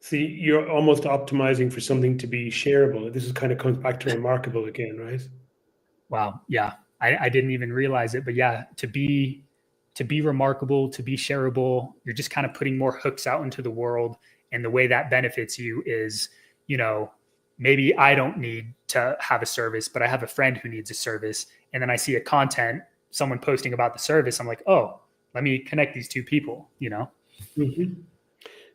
See, you're almost optimizing for something to be shareable. This is kind of comes back to remarkable again, right? Wow. Yeah. I didn't even realize it, but yeah, to be remarkable, to be shareable, you're just kind of putting more hooks out into the world. And the way that benefits you is, maybe I don't need to have a service, but I have a friend who needs a service. And then I see someone posting about the service. I'm like, oh, let me connect these two people, Mm-hmm.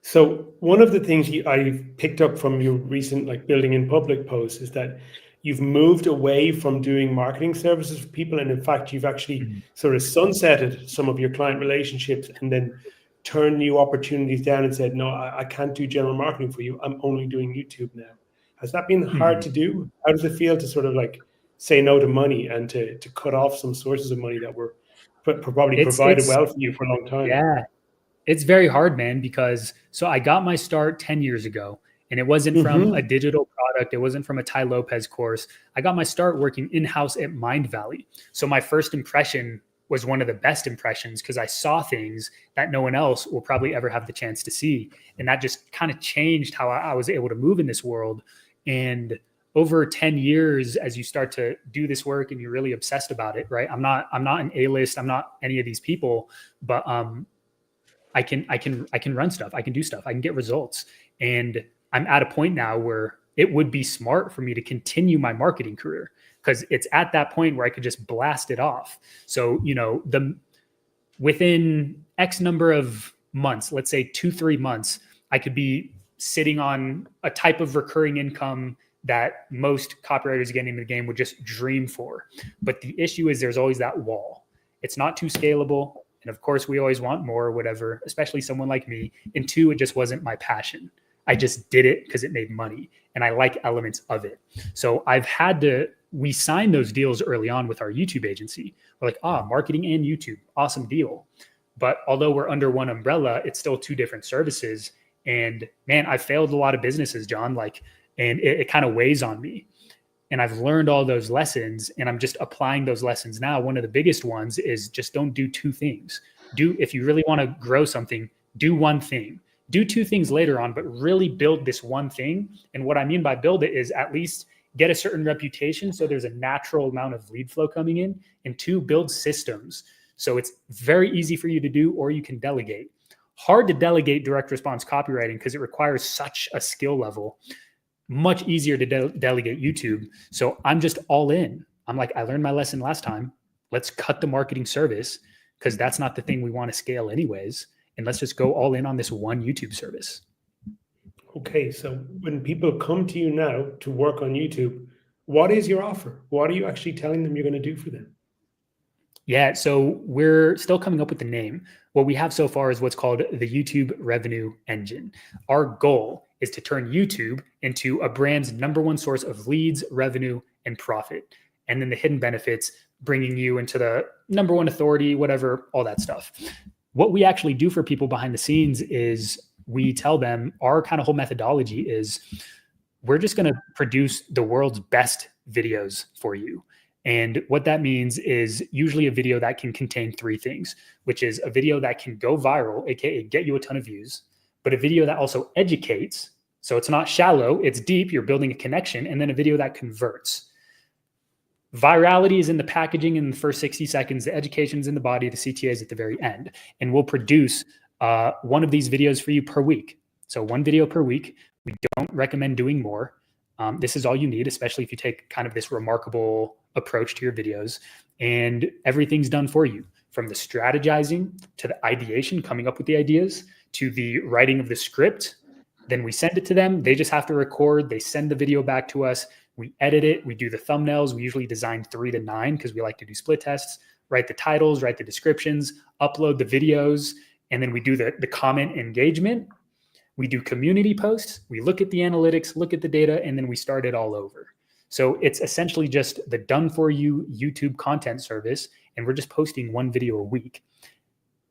So one of the things I've picked up from your recent like building in public posts is that you've moved away from doing marketing services for people. And in fact, you've actually sort of sunsetted some of your client relationships and then turned new opportunities down and said, no, I can't do general marketing for you. I'm only doing YouTube now. Has that been hard to do? How does it feel to sort of like say no to money and to cut off some sources of money that were probably provided well for you for a long time? Yeah, it's very hard, man, because so I got my start 10 years ago and it wasn't from a digital product. It wasn't from a Tai Lopez course. I got my start working in-house at Mindvalley. So my first impression was one of the best impressions because I saw things that no one else will probably ever have the chance to see. And that just kind of changed how I was able to move in this world. And over 10 years, as you start to do this work and you're really obsessed about it, right? I'm not an A-list, I'm not any of these people, but I can run stuff, I can do stuff, I can get results. And I'm at a point now where it would be smart for me to continue my marketing career because it's at that point where I could just blast it off. So, within X number of months, let's say 2-3 months, I could be sitting on a type of recurring income that most copywriters getting into the game would just dream for. But the issue is there's always that wall. It's not too scalable. And of course, we always want more or whatever, especially someone like me. And 2, it just wasn't my passion. I just did it because it made money and I like elements of it. So we signed those deals early on with our YouTube agency. We're like, marketing and YouTube, awesome deal. But although we're under one umbrella, it's still 2 different services. And man, I failed a lot of businesses, John, and it kind of weighs on me. And I've learned all those lessons and I'm just applying those lessons now. One of the biggest ones is just don't do 2 things. If you really want to grow something, do one thing. Do 2 things later on, but really build this one thing. And what I mean by build it is at least get a certain reputation so there's a natural amount of lead flow coming in. And 2, build systems. So it's very easy for you to do, or you can delegate. Hard to delegate direct response copywriting because it requires such a skill level. Much easier to delegate YouTube. So I'm just all in. I'm like, I learned my lesson last time. Let's cut the marketing service because that's not the thing we want to scale anyways. And let's just go all in on this one YouTube service. Okay, so when people come to you now to work on YouTube, what is your offer? What are you actually telling them you're going to do for them? Yeah, so we're still coming up with the name. What we have so far is what's called the YouTube Revenue Engine. Our goal is to turn YouTube into a brand's #1 source of leads, revenue, and profit. And then the hidden benefits, bringing you into the #1 authority, whatever, all that stuff. What we actually do for people behind the scenes is we tell them our kind of whole methodology is we're just going to produce the world's best videos for you. And what that means is usually a video that can contain 3 things, which is a video that can go viral, aka get you a ton of views, but a video that also educates. So it's not shallow, it's deep, you're building a connection, and then a video that converts. Virality is in the packaging in the first 60 seconds, the education is in the body, the CTA is at the very end. And we'll produce one of these videos for you per week. So 1 video per week. We don't recommend doing more. This is all you need, especially if you take kind of this remarkable approach to your videos, and everything's done for you, from the strategizing to the ideation, coming up with the ideas, to the writing of the script. Then we send it to them. They just have to record. They send the video back to us. We edit it. We do the thumbnails. We usually design 3 to 9 because we like to do split tests, write the titles, write the descriptions, upload the videos, and then we do the comment engagement. We do community posts. We look at the analytics, look at the data, and then we start it all over. So it's essentially just the done for you YouTube content service, and we're just posting 1 video a week.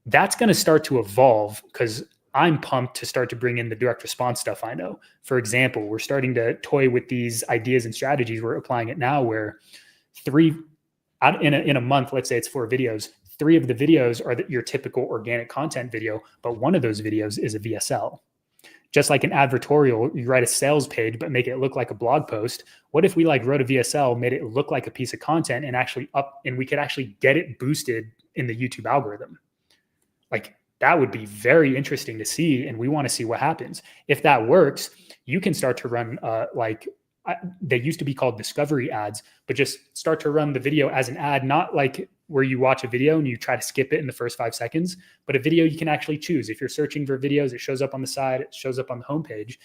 That's going to start to evolve because I'm pumped to start to bring in the direct response stuff I know. For example, we're starting to toy with these ideas and strategies. We're applying it now where in a month, let's say it's 4 videos, 3 of the videos are your typical organic content video, but 1 of those videos is a VSL. Just like an advertorial, you write a sales page, but make it look like a blog post. What if we wrote a VSL, made it look like a piece of content and we could actually get it boosted in the YouTube algorithm? That would be very interesting to see. And we want to see what happens. If that works, you can start to run they used to be called discovery ads, but just start to run the video as an ad, not like where you watch a video and you try to skip it in the first 5 seconds, but a video you can actually choose. If you're searching for videos, it shows up on the side, it shows up on the homepage,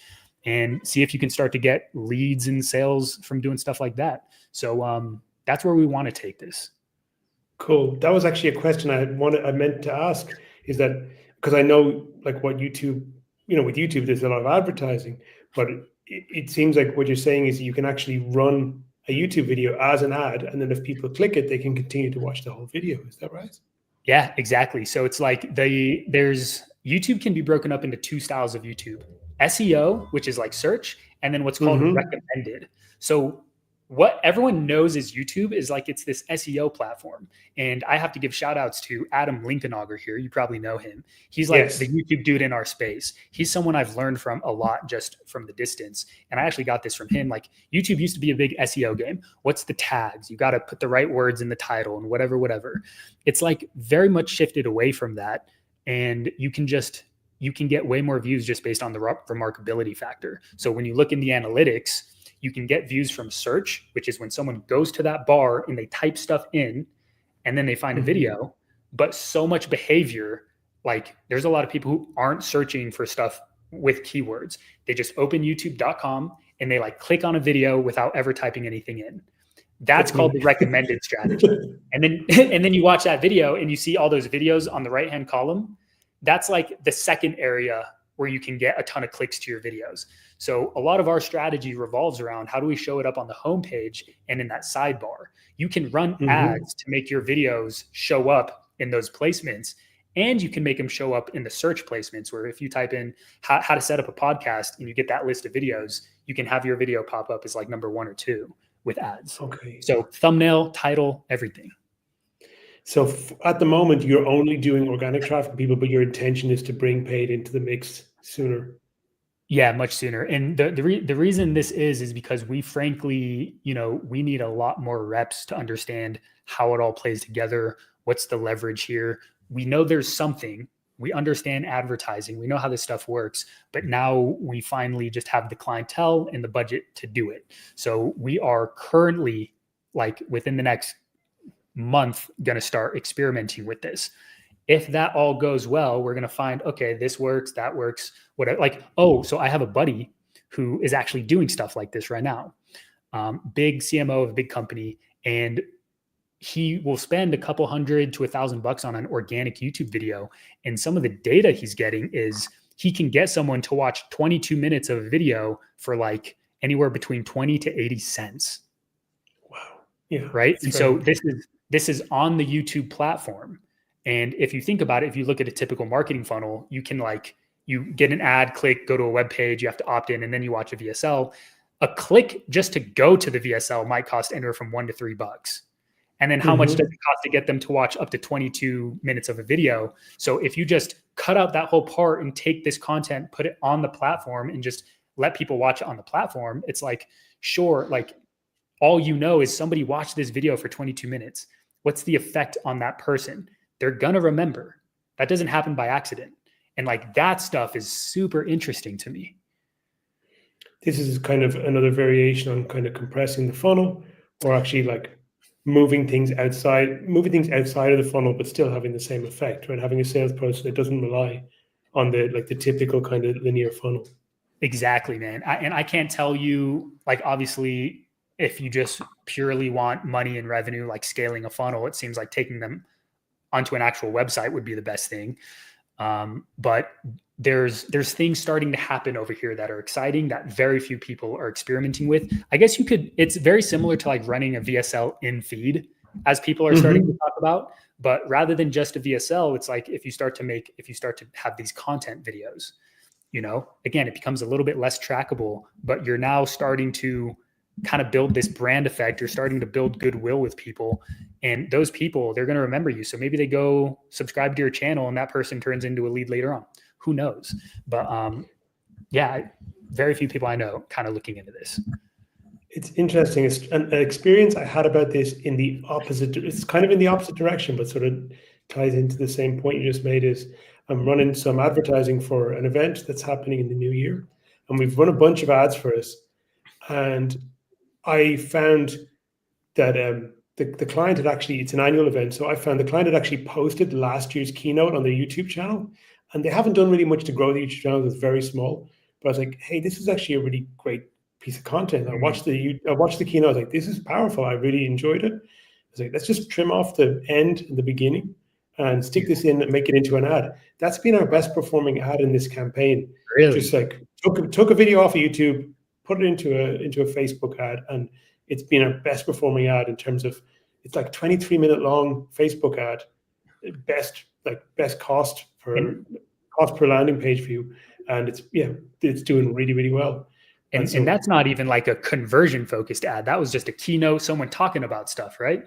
and see if you can start to get leads and sales from doing stuff like that. So that's where we want to take this. Cool. That was actually a question I meant to ask, is that because I know what YouTube, with YouTube, there's a lot of advertising, but it seems like what you're saying is you can actually run a YouTube video as an ad, and then if people click it, they can continue to watch the whole video. Is that right? Yeah, exactly. So it's YouTube can be broken up into 2 styles of YouTube: SEO, which is like search, and then what's called recommended. So what everyone knows is YouTube is like, it's this SEO platform. And I have to give shout outs to Adam Linkenauger here. You probably know him. He's like the YouTube dude in our space. He's someone I've learned from a lot just from the distance. And I actually got this from him. Like, YouTube used to be a big SEO game. What's the tags? You got to put the right words in the title and whatever. It's like very much shifted away from that. And you can get way more views just based on the remarkability factor. So when you look in the analytics, you can get views from search, which is when someone goes to that bar and they type stuff in and then they find a video, but so much behavior, like there's a lot of people who aren't searching for stuff with keywords. They just open youtube.com and they like click on a video without ever typing anything in. That's called the recommended strategy. And then you watch that video and you see all those videos on the right-hand column. That's like the second area where you can get a ton of clicks to your videos. So a lot of our strategy revolves around how do we show it up on the homepage and in that sidebar. You can run ads to make your videos show up in those placements, and you can make them show up in the search placements, where if you type in how to set up a podcast and you get that list of videos, you can have your video pop up as like number 1 or 2 with ads. Okay. So thumbnail, title, everything. So at the moment, you're only doing organic traffic, people, but your intention is to bring paid into the mix sooner. Yeah, much sooner. And the reason this is because we frankly, we need a lot more reps to understand how it all plays together. What's the leverage here? We know there's something. We understand advertising. We know how this stuff works, but now we finally just have the clientele and the budget to do it. So we are currently, like, within the next month, going to start experimenting with this. If that all goes well, we're going to find, okay, this works, that works, whatever. Like, so I have a buddy who is actually doing stuff like this right now. Big CMO of a big company, and he will spend a couple $100 to $1,000 on an organic YouTube video. And some of the data he's getting is he can get someone to watch 22 minutes of a video for like anywhere between 20 to 80 cents. Wow. Yeah. Right. And so this is on the YouTube platform. And if you think about it, if you look at a typical marketing funnel, you can you get an ad, click, go to a web page, you have to opt in, and then you watch a VSL. A click just to go to the VSL might cost anywhere from $1 to $3. And then how much does it cost to get them to watch up to 22 minutes of a video? So if you just cut out that whole part and take this content, put it on the platform and just let people watch it on the platform, it's like, sure, like all is somebody watched this video for 22 minutes. What's the effect on that person? They're going to remember. That doesn't happen by accident. And like that stuff is super interesting to me. This is kind of another variation on kind of compressing the funnel, or actually like moving things outside of the funnel, but still having the same effect, right? Having a sales process that doesn't rely on the typical kind of linear funnel. Exactly, man. And I can't tell you, like, obviously, if you just purely want money and revenue, like scaling a funnel, it seems like taking them onto an actual website would be the best thing. But there's things starting to happen over here that are exciting that very few people are experimenting with. I guess it's very similar to like running a VSL in feed, as people are starting to talk about, but rather than just a VSL, it's like if you start to have these content videos, again, it becomes a little bit less trackable, but you're now starting to kind of build this brand effect. You're starting to build goodwill with people, and those people, they're going to remember you. So maybe they go subscribe to your channel and that person turns into a lead later on. Who knows? But yeah, very few people I know kind of looking into this. It's interesting. It's an experience I had about this in the opposite. It's kind of in the opposite direction, but sort of ties into the same point you just made. Is I'm running some advertising for an event that's happening in the new year, and we've run a bunch of ads for us. And I found that the client had actually, it's an annual event, so I found the client had actually posted last year's keynote on their YouTube channel, and they haven't done really much to grow the YouTube channel. It's very small, but I was like, hey, this is actually a really great piece of content. I watched the keynote. I was like, this is powerful. I really enjoyed it. I was like, let's just trim off the end and the beginning and stick this in and make it into an ad. That's been our best performing ad in this campaign. Really? Just like took a video off of YouTube, put it into a Facebook ad, and it's been our best performing ad in terms of, it's like 23-minute long Facebook ad, best cost per landing page view, and it's doing really, really well. And that's not even like a conversion focused ad. That was just a keynote, someone talking about stuff, right?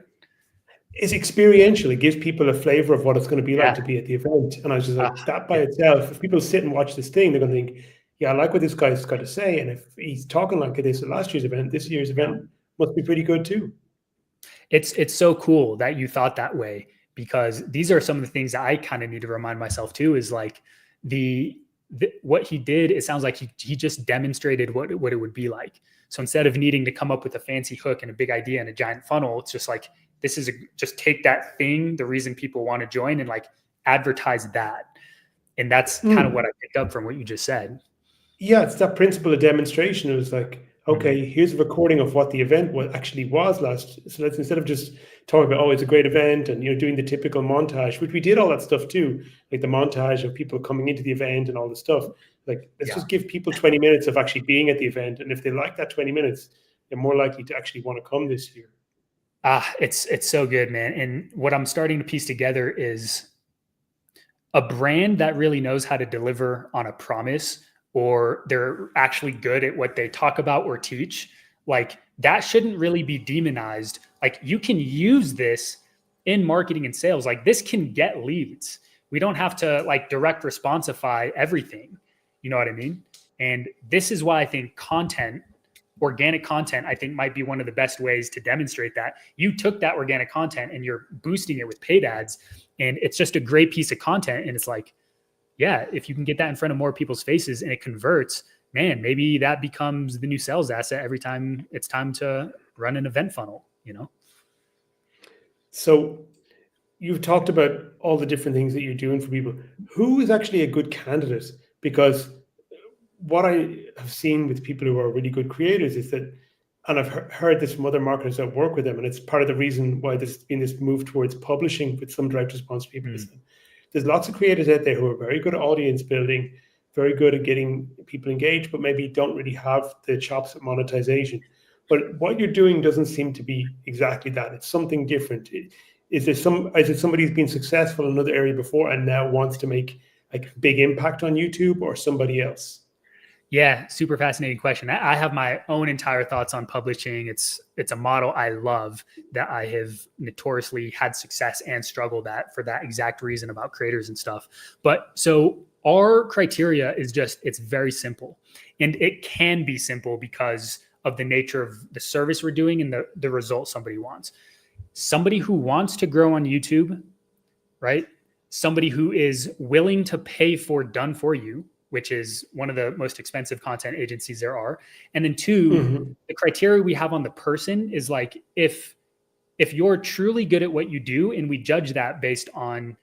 It's experiential. It gives people a flavor of what it's going to be like to be at the event. And I was just like, that by itself, if people sit and watch this thing, they're going to think, yeah, I like what this guy's got to say. And if he's talking like this at last year's event, this year's event must be pretty good too. It's so cool that you thought that way, because these are some of the things that I kind of need to remind myself too, is like what he did, it sounds like he just demonstrated what it would be like. So instead of needing to come up with a fancy hook and a big idea and a giant funnel, it's just like, just take that thing, the reason people want to join, and like advertise that. And that's kind of what I picked up from what you just said. Yeah, it's that principle of demonstration. It was like, okay, here's a recording of what the event actually was last. So let's, instead of just talking about, oh, it's a great event, and doing the typical montage, which we did all that stuff too, like the montage of people coming into the event and all the stuff. Like, let's just give people 20 minutes of actually being at the event, and if they like that 20 minutes, they're more likely to actually want to come this year. It's so good, man. And what I'm starting to piece together is a brand that really knows how to deliver on a promise, or they're actually good at what they talk about or teach. Like, that shouldn't really be demonized. Like, you can use this in marketing and sales. Like, this can get leads. We don't have to like direct responsify everything. You know what I mean? And this is why I think organic content, I think, might be one of the best ways to demonstrate that. You took that organic content and you're boosting it with paid ads, and it's just a great piece of content. And it's like, yeah, if you can get that in front of more people's faces and it converts, man, maybe that becomes the new sales asset every time it's time to run an event funnel, So you've talked about all the different things that you're doing for people. Who is actually a good candidate? Because what I have seen with people who are really good creators is that, and I've heard this from other marketers that work with them, and it's part of the reason why there's been this move towards publishing with some direct response people. There's lots of creators out there who are very good at audience building, very good at getting people engaged, but maybe don't really have the chops at monetization. But what you're doing doesn't seem to be exactly that. It's something different. Is it somebody who's been successful in another area before and now wants to make like big impact on YouTube, or somebody else? Yeah, super fascinating question. I have my own entire thoughts on publishing. It's a model I love, that I have notoriously had success and struggled at for that exact reason about creators and stuff. But so our criteria is it's very simple, and it can be simple because of the nature of the service we're doing and the result somebody wants. Somebody who wants to grow on YouTube, right? Somebody who is willing to pay for done for you, which is one of the most expensive content agencies there are. And then two, the criteria we have on the person is like, if you're truly good at what you do, and we judge that based on,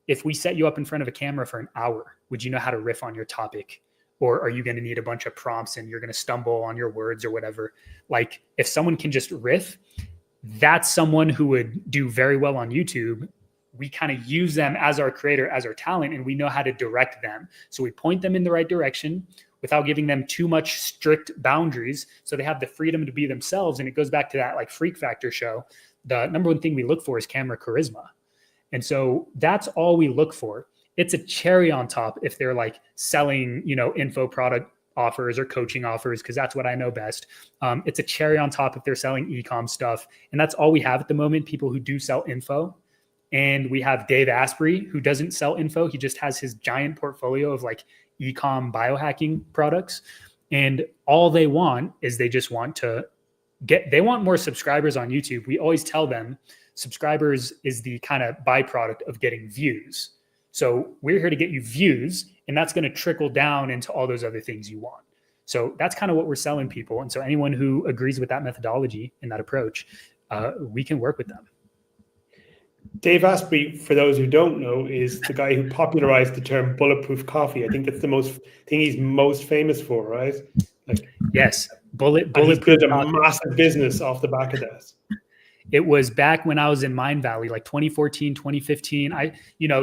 if we set you up in front of a camera for an hour, would you know how to riff on your topic? Or are you going to need a bunch of prompts and you're going to stumble on your words or whatever? Like, if someone can just riff, that's someone who would do very well on YouTube. We kind of use them as our creator, as our talent, and we know how to direct them. So we point them in the right direction without giving them too much strict boundaries, so they have the freedom to be themselves. And it goes back to that like Freak Factor show. The number one thing we look for is camera charisma. And so that's all we look for. It's a cherry on top if they're like selling, info product offers or coaching offers, because that's what I know best. It's a cherry on top if they're selling e-com stuff. And that's all we have at the moment, people who do sell info. And we have Dave Asprey, who doesn't sell info. He just has his giant portfolio of like e-com biohacking products. And all they want is they want more subscribers on YouTube. We always tell them subscribers is the kind of byproduct of getting views. So we're here to get you views, and that's going to trickle down into all those other things you want. So that's kind of what we're selling people. And so anyone who agrees with that methodology and that approach, we can work with them. Dave Asprey, for those who don't know, is the guy who popularized the term bulletproof coffee. I think that's the thing he's most famous for, right? Yes, bulletproof. He's built a massive business off the back of that. It was back when I was in Mindvalley, like 2014, 2015.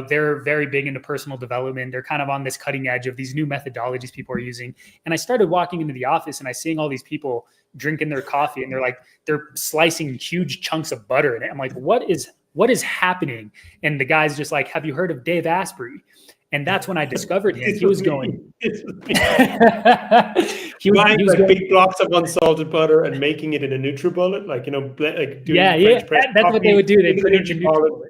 They're very big into personal development. They're kind of on this cutting edge of these new methodologies people are using. And I started walking into the office and I seeing all these people drinking their coffee, and they're slicing huge chunks of butter in it. I'm like, what is happening? And the guy's just like, have you heard of Dave Asprey? And that's when I discovered him. He was going. he was buying like big blocks of unsalted butter and making it in a NutriBullet, like like doing French press that's what they would do. They put it in NutriBullet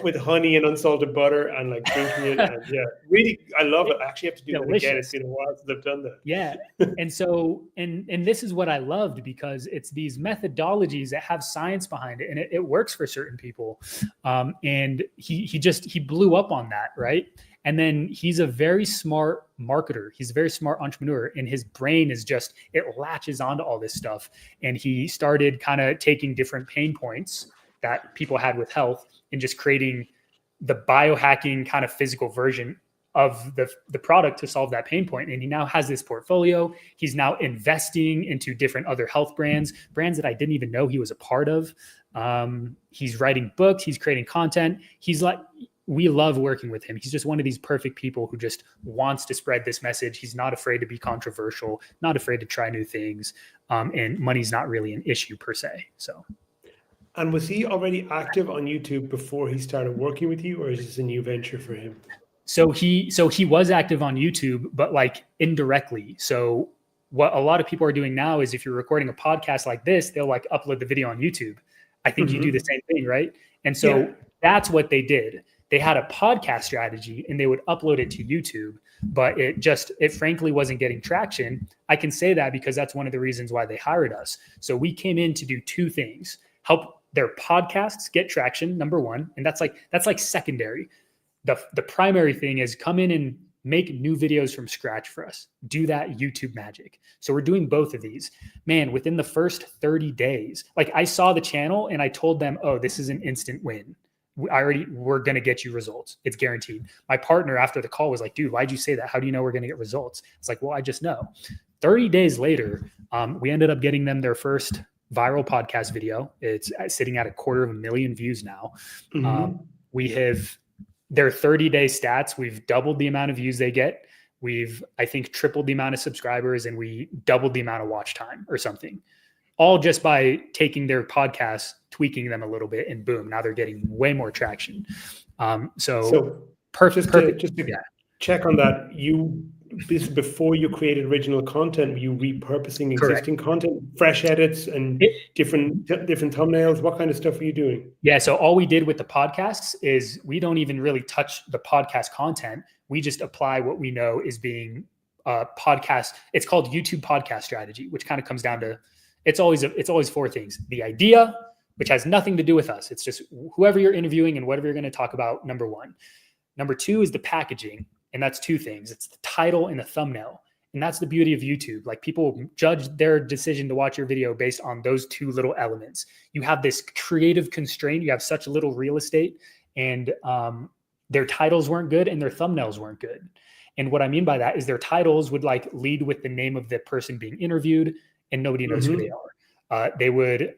with honey and unsalted butter and like drinking it. And really, I love it. I actually have to do that again. It's been a while since I've done that. Yeah, and so and this is what I loved, because it's these methodologies that have science behind it, and it works for certain people. And he blew up on that, right? And then he's a very smart marketer. He's a very smart entrepreneur, and his brain is just, it latches onto all this stuff. And he started kind of taking different pain points that people had with health and just creating the biohacking kind of physical version of the product to solve that pain point. And he now has this portfolio. He's now investing into different other health brands that I didn't even know he was a part of. He's writing books, he's creating content. He's like, we love working with him. He's just one of these perfect people who just wants to spread this message. He's not afraid to be controversial, not afraid to try new things. And money's not really an issue per se. So. And was he already active on YouTube before he started working with you, or is this a new venture for him? So he was active on YouTube, but like indirectly. So what a lot of people are doing now is, if you're recording a podcast like this, they'll like upload the video on YouTube. I think you do the same thing, right? And so that's what they did. They had a podcast strategy and they would upload it to YouTube, but it frankly wasn't getting traction. I can say that because that's one of the reasons why they hired us. So we came in to do two things: help their podcasts get traction, number one. And that's like secondary. The primary thing is come in and make new videos from scratch for us. Do that YouTube magic. So we're doing both of these. Man, within the first 30 days, like I saw the channel and I told them, oh, this is an instant win. We're going to get you results. It's guaranteed. My partner after the call was like, dude, why'd you say that? How do you know we're going to get results? It's like, well, I just know. 30 days later, we ended up getting them their first viral podcast video. It's sitting at 250,000 views now. We have their 30-day stats. We've doubled the amount of views they get. We've, I think, tripled the amount of subscribers, and we doubled the amount of watch time or something. All just by taking their podcasts, tweaking them a little bit, and boom, now they're getting way more traction. So perfect. Just to check on that, this is before you created original content. Were you repurposing existing content, fresh edits, and different thumbnails? What kind of stuff are you doing? Yeah, so all we did with the podcasts is we don't even really touch the podcast content. We just apply what we know is being podcast. It's called YouTube podcast strategy, which kind of comes down to it's always four things: the idea, which has nothing to do with us. It's just whoever you're interviewing and whatever you're going to talk about. Number one. Number two is the packaging. And that's two things. It's the title and the thumbnail. And that's the beauty of YouTube. Like, people judge their decision to watch your video based on those two little elements. You have this creative constraint. You have such little real estate, and their titles weren't good and their thumbnails weren't good. And what I mean by that is their titles would like lead with the name of the person being interviewed, and nobody knows who they are. They would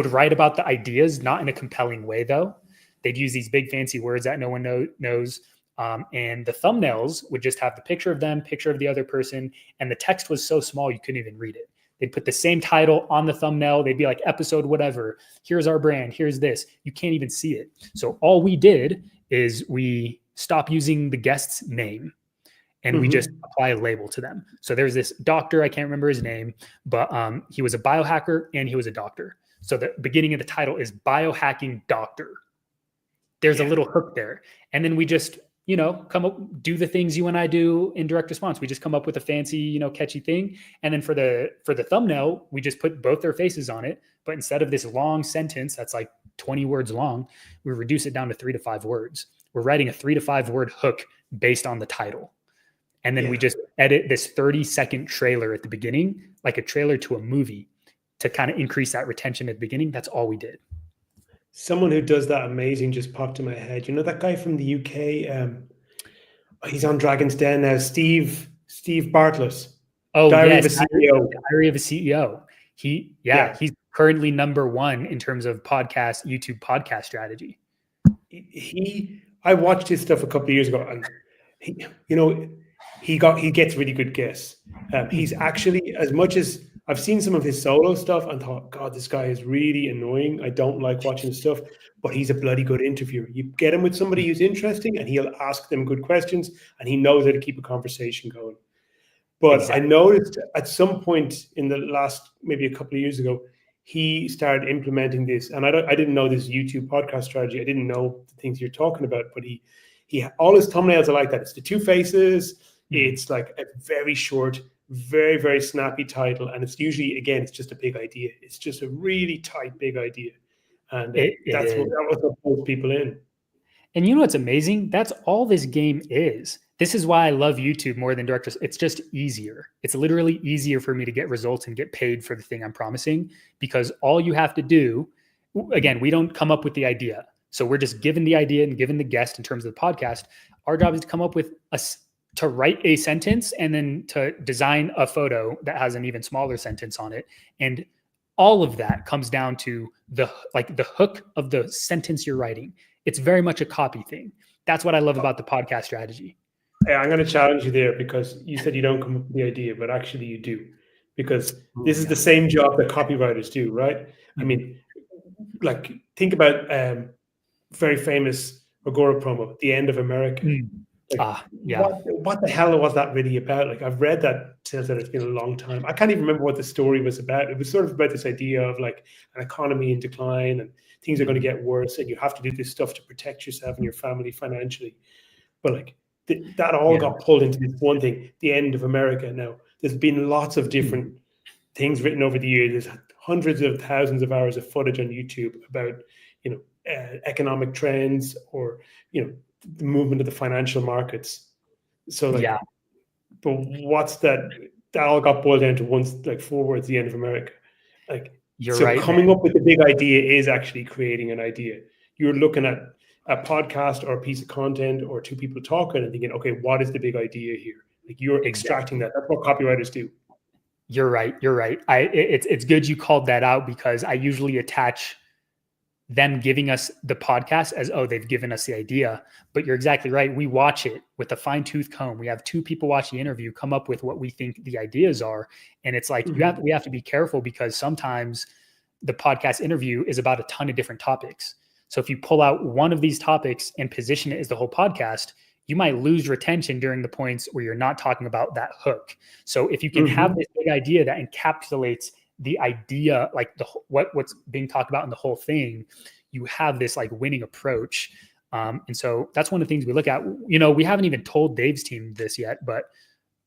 write about the ideas, not in a compelling way though. They'd use these big fancy words that no one knows. And the thumbnails would just have the picture of them, picture of the other person, and the text was so small you couldn't even read it. They'd put the same title on the thumbnail. They'd be like, episode whatever, here's our brand, here's this. You can't even see it. So all we did is we stopped using the guest's name, and we just apply a label to them. So there's this doctor, I can't remember his name, but he was a biohacker and he was a doctor. So the beginning of the title is Biohacking Doctor. There's a little hook there. And then we just, come up, do the things you and I do in direct response. We just come up with a fancy, catchy thing. And then for the thumbnail, we just put both their faces on it. But instead of this long sentence that's like 20 words long, we reduce it down to 3 to 5 words. We're writing a 3 to 5 word hook based on the title. And then we just edit this 30-second trailer at the beginning, like a trailer to a movie, to kind of increase that retention at the beginning. That's all we did. Someone who does that amazing just popped in my head. You know that guy from the UK? He's on Dragon's Den now. Steve Bartlett. Oh, Diary of a CEO. Diary of a CEO. He's currently #1 in terms of YouTube podcast strategy. I watched his stuff a couple of years ago, and he gets really good guests. He's actually, as much as I've seen some of his solo stuff and thought, God, this guy is really annoying. I don't like watching his stuff, but he's a bloody good interviewer. You get him with somebody who's interesting and he'll ask them good questions and he knows how to keep a conversation going. But exactly. I noticed at some point in the last, maybe a couple of years ago, he started implementing this. And I didn't know this YouTube podcast strategy. I didn't know the things you're talking about, but he all his thumbnails are like that. It's the two faces. It's like a very short, very, very snappy title. And it's usually, again, it's just a big idea. It's just a really tight, big idea. And that was what pulls people in. And you know what's amazing? That's all this game is. This is why I love YouTube more than directors. It's just easier. It's literally easier for me to get results and get paid for the thing I'm promising, because all you have to do, again, we don't come up with the idea. So we're just given the idea and given the guest in terms of the podcast. Our job is to come up with to write a sentence and then to design a photo that has an even smaller sentence on it. And all of that comes down to the hook of the sentence you're writing. It's very much a copy thing. That's what I love about the podcast strategy. Yeah, I'm going to challenge you there, because you said you don't come up with the idea, but actually you do, because this is the same job that copywriters do, right? I mean, like, think about very famous Agora promo, The End of America. What the hell was that really about? Like, I've read that since that it's been a long time. I can't even remember what the story was about. It was sort of about this idea of like an economy in decline and things are going to get worse and you have to do this stuff to protect yourself and your family financially. But like that all got pulled into this one thing, The End of America. Now, there's been lots of different things written over the years. There's hundreds of thousands of hours of footage on YouTube about, economic trends or, the movement of the financial markets. So but what's that all got boiled down to once, like, 4 words, The End of America. Like, you're right. Coming up with the big idea is actually creating an idea. You're looking at a podcast or a piece of content or two people talking and thinking, okay, what is the big idea here? Like, you're extracting that. That's what copywriters do. You're right. It's good you called that out, because I usually attach them giving us the podcast as, oh, they've given us the idea. But you're exactly right. We watch it with a fine-tooth comb. We have 2 people watch the interview, come up with what we think the ideas are. And it's like, we have to be careful, because sometimes the podcast interview is about a ton of different topics. So if you pull out one of these topics and position it as the whole podcast, you might lose retention during the points where you're not talking about that hook. So if you can have this big idea that encapsulates the idea, like what's being talked about in the whole thing, you have this like winning approach. And so that's one of the things we look at. We haven't even told Dave's team this yet, but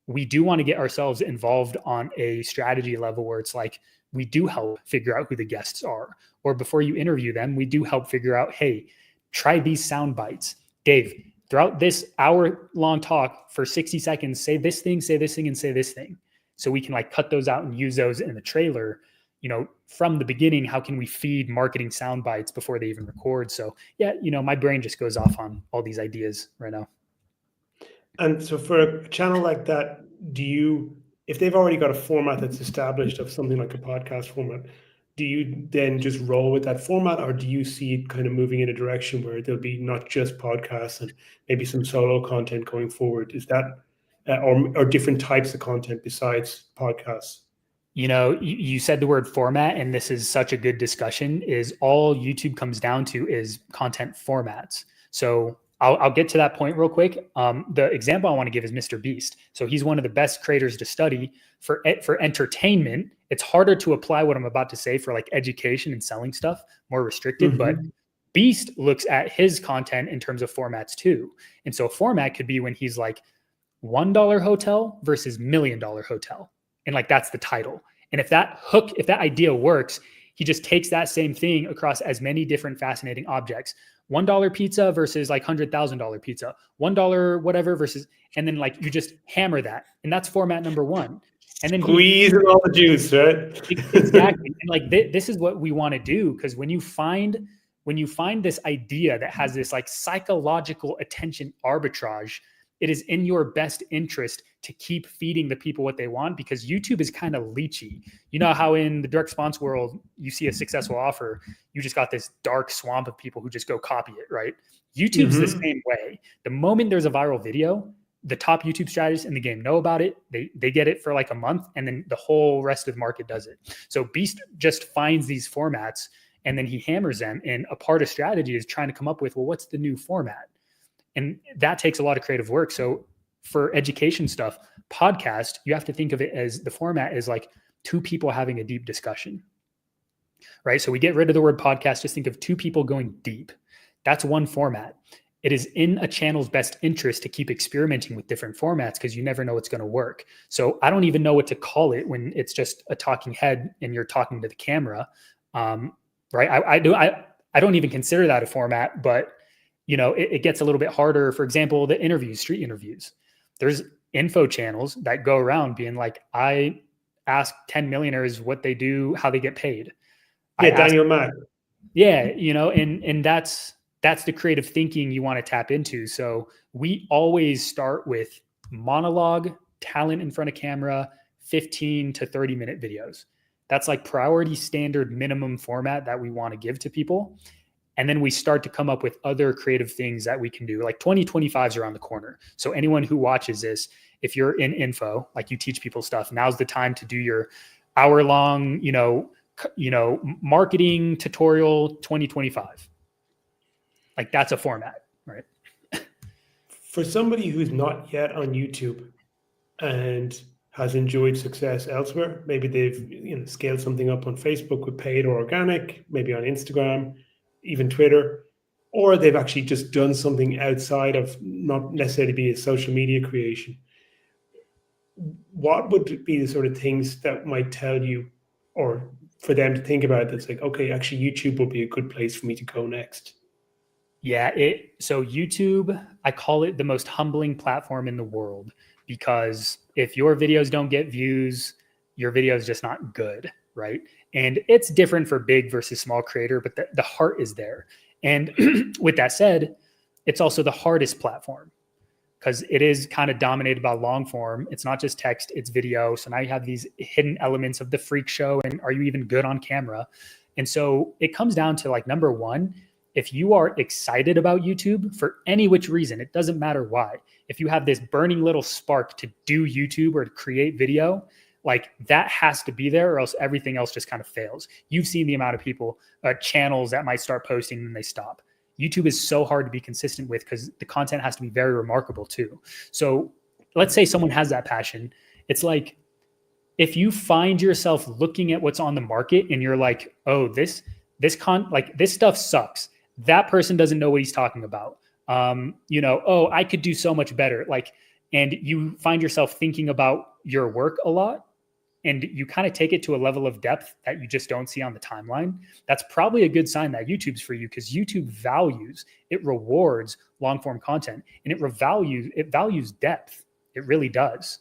we do want to get ourselves involved on a strategy level where it's like, we do help figure out who the guests are, or before you interview them, we do help figure out, hey, try these sound bites. Dave, throughout this hour-long talk for 60 seconds, say this thing, and say this thing. So we can like cut those out and use those in the trailer, from the beginning. How can we feed marketing sound bites before they even record? So my brain just goes off on all these ideas right now. And so for a channel like that, if they've already got a format that's established of something like a podcast format, do you then just roll with that format, or do you see it kind of moving in a direction where there'll be not just podcasts and maybe some solo content going forward? Is that or different types of content besides podcasts? You said the word format, and this is such a good discussion, is all YouTube comes down to is content formats. So I'll get to that point real quick. The example I want to give is Mr. Beast. So he's one of the best creators to study for entertainment. It's harder to apply what I'm about to say for like education and selling stuff, more restricted, but Beast looks at his content in terms of formats too. And so a format could be when he's like, $1 hotel versus $1 million hotel. And like, that's the title. And if that idea works, he just takes that same thing across as many different fascinating objects. $1 pizza versus like $100,000 pizza, $1 whatever versus, and then like you just hammer that. And that's format number 1. And then squeeze all the juice, right? Exactly. And like this is what we want to do. Because when you find this idea that has this like psychological attention arbitrage, it is in your best interest to keep feeding the people what they want, because YouTube is kind of leechy. You know how in the direct response world, you see a successful offer, you just got this dark swamp of people who just go copy it, right? YouTube's the same way. The moment there's a viral video, the top YouTube strategists in the game know about it. They get it for like a month, and then the whole rest of the market does it. So Beast just finds these formats and then he hammers them. And a part of strategy is trying to come up with, well, what's the new format? And that takes a lot of creative work. So for education stuff, podcast, you have to think of it as the format is like two people having a deep discussion, right? So we get rid of the word podcast. Just think of two people going deep. That's one format. It is in a channel's best interest to keep experimenting with different formats because you never know what's going to work. So I don't even know what to call it when it's just a talking head and you're talking to the camera, right? I don't even consider that a format, but you know, it gets a little bit harder. For example, the interviews, street interviews. There's info channels that go around being like, I ask 10 millionaires what they do, how they get paid. Yeah, Daniel Mack. Yeah, you know, and that's the creative thinking you want to tap into. So we always start with monologue, talent in front of camera, 15 to 30 minute videos. That's like priority standard minimum format that we want to give to people. And then we start to come up with other creative things that we can do. Like 2025 is around the corner. So anyone who watches this, if you're in info, like you teach people stuff, now's the time to do your hour-long, marketing tutorial 2025. Like that's a format, right? For somebody who's not yet on YouTube and has enjoyed success elsewhere, maybe they've scaled something up on Facebook with paid or organic, maybe on Instagram, even Twitter, or they've actually just done something outside of not necessarily be a social media creation. What would be the sort of things that might tell you or for them to think about that's like, okay, actually YouTube will be a good place for me to go next? Yeah, so YouTube, I call it the most humbling platform in the world because if your videos don't get views, your video is just not good, right? And it's different for big versus small creator, but the heart is there. And with that said, it's also the hardest platform because it is kind of dominated by long form. It's not just text, it's video. So now you have these hidden elements of the freak show and are you even good on camera? And so it comes down to like, number one, if you are excited about YouTube for any which reason, it doesn't matter why. If you have this burning little spark to do YouTube or to create video, like that has to be there or else everything else just kind of fails. You've seen the amount of people, channels that might start posting and they stop. YouTube is so hard to be consistent with because the content has to be very remarkable too. So let's say someone has that passion. It's like, if you find yourself looking at what's on the market and you're like, oh, this stuff sucks. That person doesn't know what he's talking about. Oh, I could do so much better. And you find yourself thinking about your work a lot and you kind of take it to a level of depth that you just don't see on the timeline. That's probably a good sign that YouTube's for you because YouTube it rewards long form content and it values depth. It really does.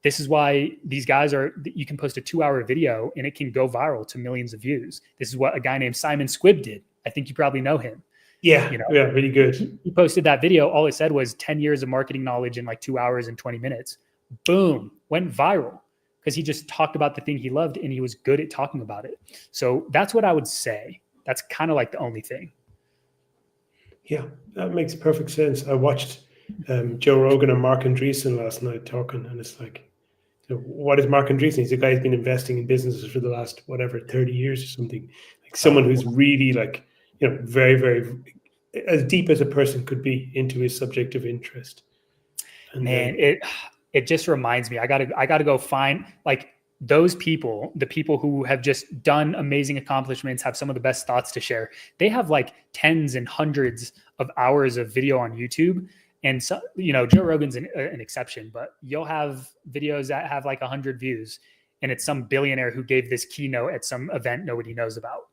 This is why these guys you can post a 2-hour video and it can go viral to millions of views. This is what a guy named Simon Squibb did. I think you probably know him. Yeah, yeah, really good. He posted that video. All it said was 10 years of marketing knowledge in like 2 hours and 20 minutes. Boom, went viral because he just talked about the thing he loved and he was good at talking about it. So that's what I would say. That's kind of like the only thing. Yeah, that makes perfect sense. I watched Joe Rogan and Mark Andreessen last night talking, and it's like, what is Mark Andreessen? He's a guy who's been investing in businesses for the last, 30 years or something. Like someone who's really like, very, very as deep as a person could be into his subject of interest. And it just reminds me, I gotta go find like those people, the people who have just done amazing accomplishments, have some of the best thoughts to share. They have like tens and hundreds of hours of video on YouTube. And so, Joe Rogan's an exception, but you'll have videos that have like 100 views and it's some billionaire who gave this keynote at some event nobody knows about.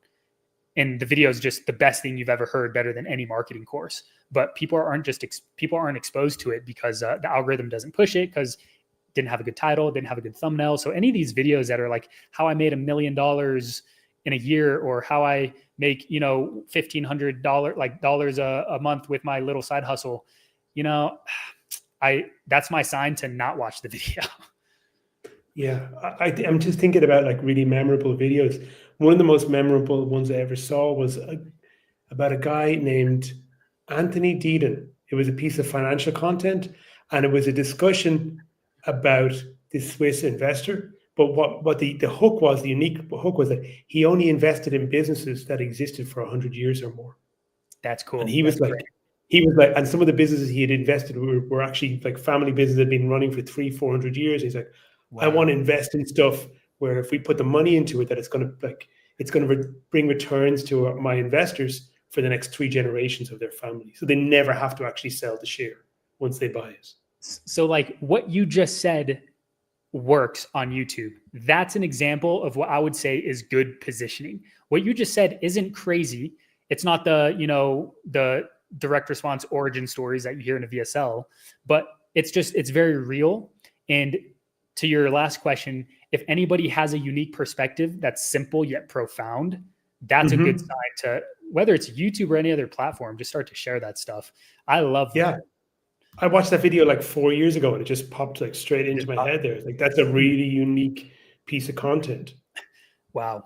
And the video is just the best thing you've ever heard, better than any marketing course. But people aren't exposed to it because the algorithm doesn't push it because didn't have a good title, didn't have a good thumbnail. So any of these videos that are like how I made $1 million in a year or how I make, $1,500 a month with my little side hustle, that's my sign to not watch the video. Yeah, I'm just thinking about like really memorable videos. One of the most memorable ones I ever saw was about a guy named Anthony Deedon. It was a piece of financial content, and it was a discussion about this Swiss investor. But what the hook was, the unique hook was that he only invested in businesses that existed for 100 years or more. That's cool. And he was like, and some of the businesses he had invested were actually like family businesses that had been running for 300-400 years. He's like, wow. I want to invest in stuff where if we put the money into it, that it's going to bring returns to my investors for the next 3 generations of their family. So they never have to actually sell the share once they buy it. So like what you just said works on YouTube. That's an example of what I would say is good positioning. What you just said isn't crazy. It's not the direct response origin stories that you hear in a VSL, but it's very real. And to your last question, if anybody has a unique perspective that's simple yet profound, that's a good sign to, whether it's YouTube or any other platform, just start to share that stuff. I love that. I watched that video like 4 years ago and it just popped like straight into my head there. Like that's a really unique piece of content. Wow.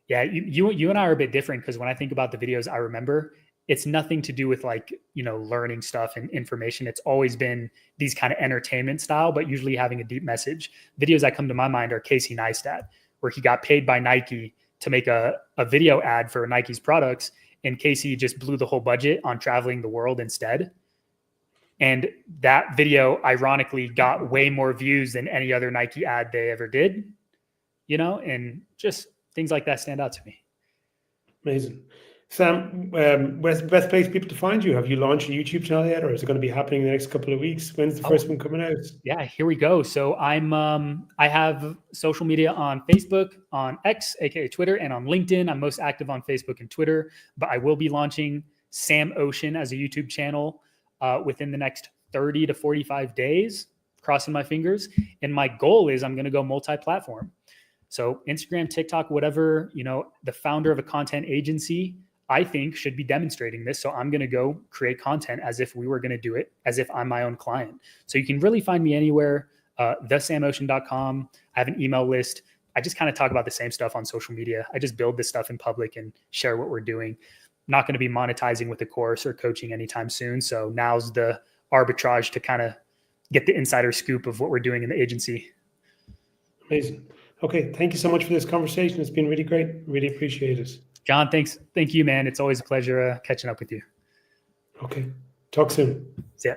Yeah. You and I are a bit different because when I think about the videos I remember, it's nothing to do with like, learning stuff and information. It's always been these kind of entertainment style, but usually having a deep message. Videos that come to my mind are Casey Neistat, where he got paid by Nike to make a video ad for Nike's products. And Casey just blew the whole budget on traveling the world instead. And that video, ironically, got way more views than any other Nike ad they ever did, and just things like that stand out to me. Amazing. Sam, where's the best place people to find you? Have you launched a YouTube channel yet, or is it going to be happening in the next couple of weeks? When's the first one coming out? Yeah, here we go. So I have social media on Facebook, on X, aka Twitter, and on LinkedIn. I'm most active on Facebook and Twitter, but I will be launching Sam Ocean as a YouTube channel within the next 30 to 45 days, crossing my fingers. And my goal is I'm going to go multi-platform. So Instagram, TikTok, whatever, the founder of a content agency, I think should be demonstrating this. So I'm going to go create content as if we were going to do it, as if I'm my own client. So you can really find me anywhere, thesamocean.com. I have an email list. I just kind of talk about the same stuff on social media. I just build this stuff in public and share what we're doing. Not going to be monetizing with a course or coaching anytime soon. So now's the arbitrage to kind of get the insider scoop of what we're doing in the agency. Amazing. Okay. Thank you so much for this conversation. It's been really great. Really appreciate it. John, thanks. Thank you, man. It's always a pleasure catching up with you. Okay. Talk soon. See ya.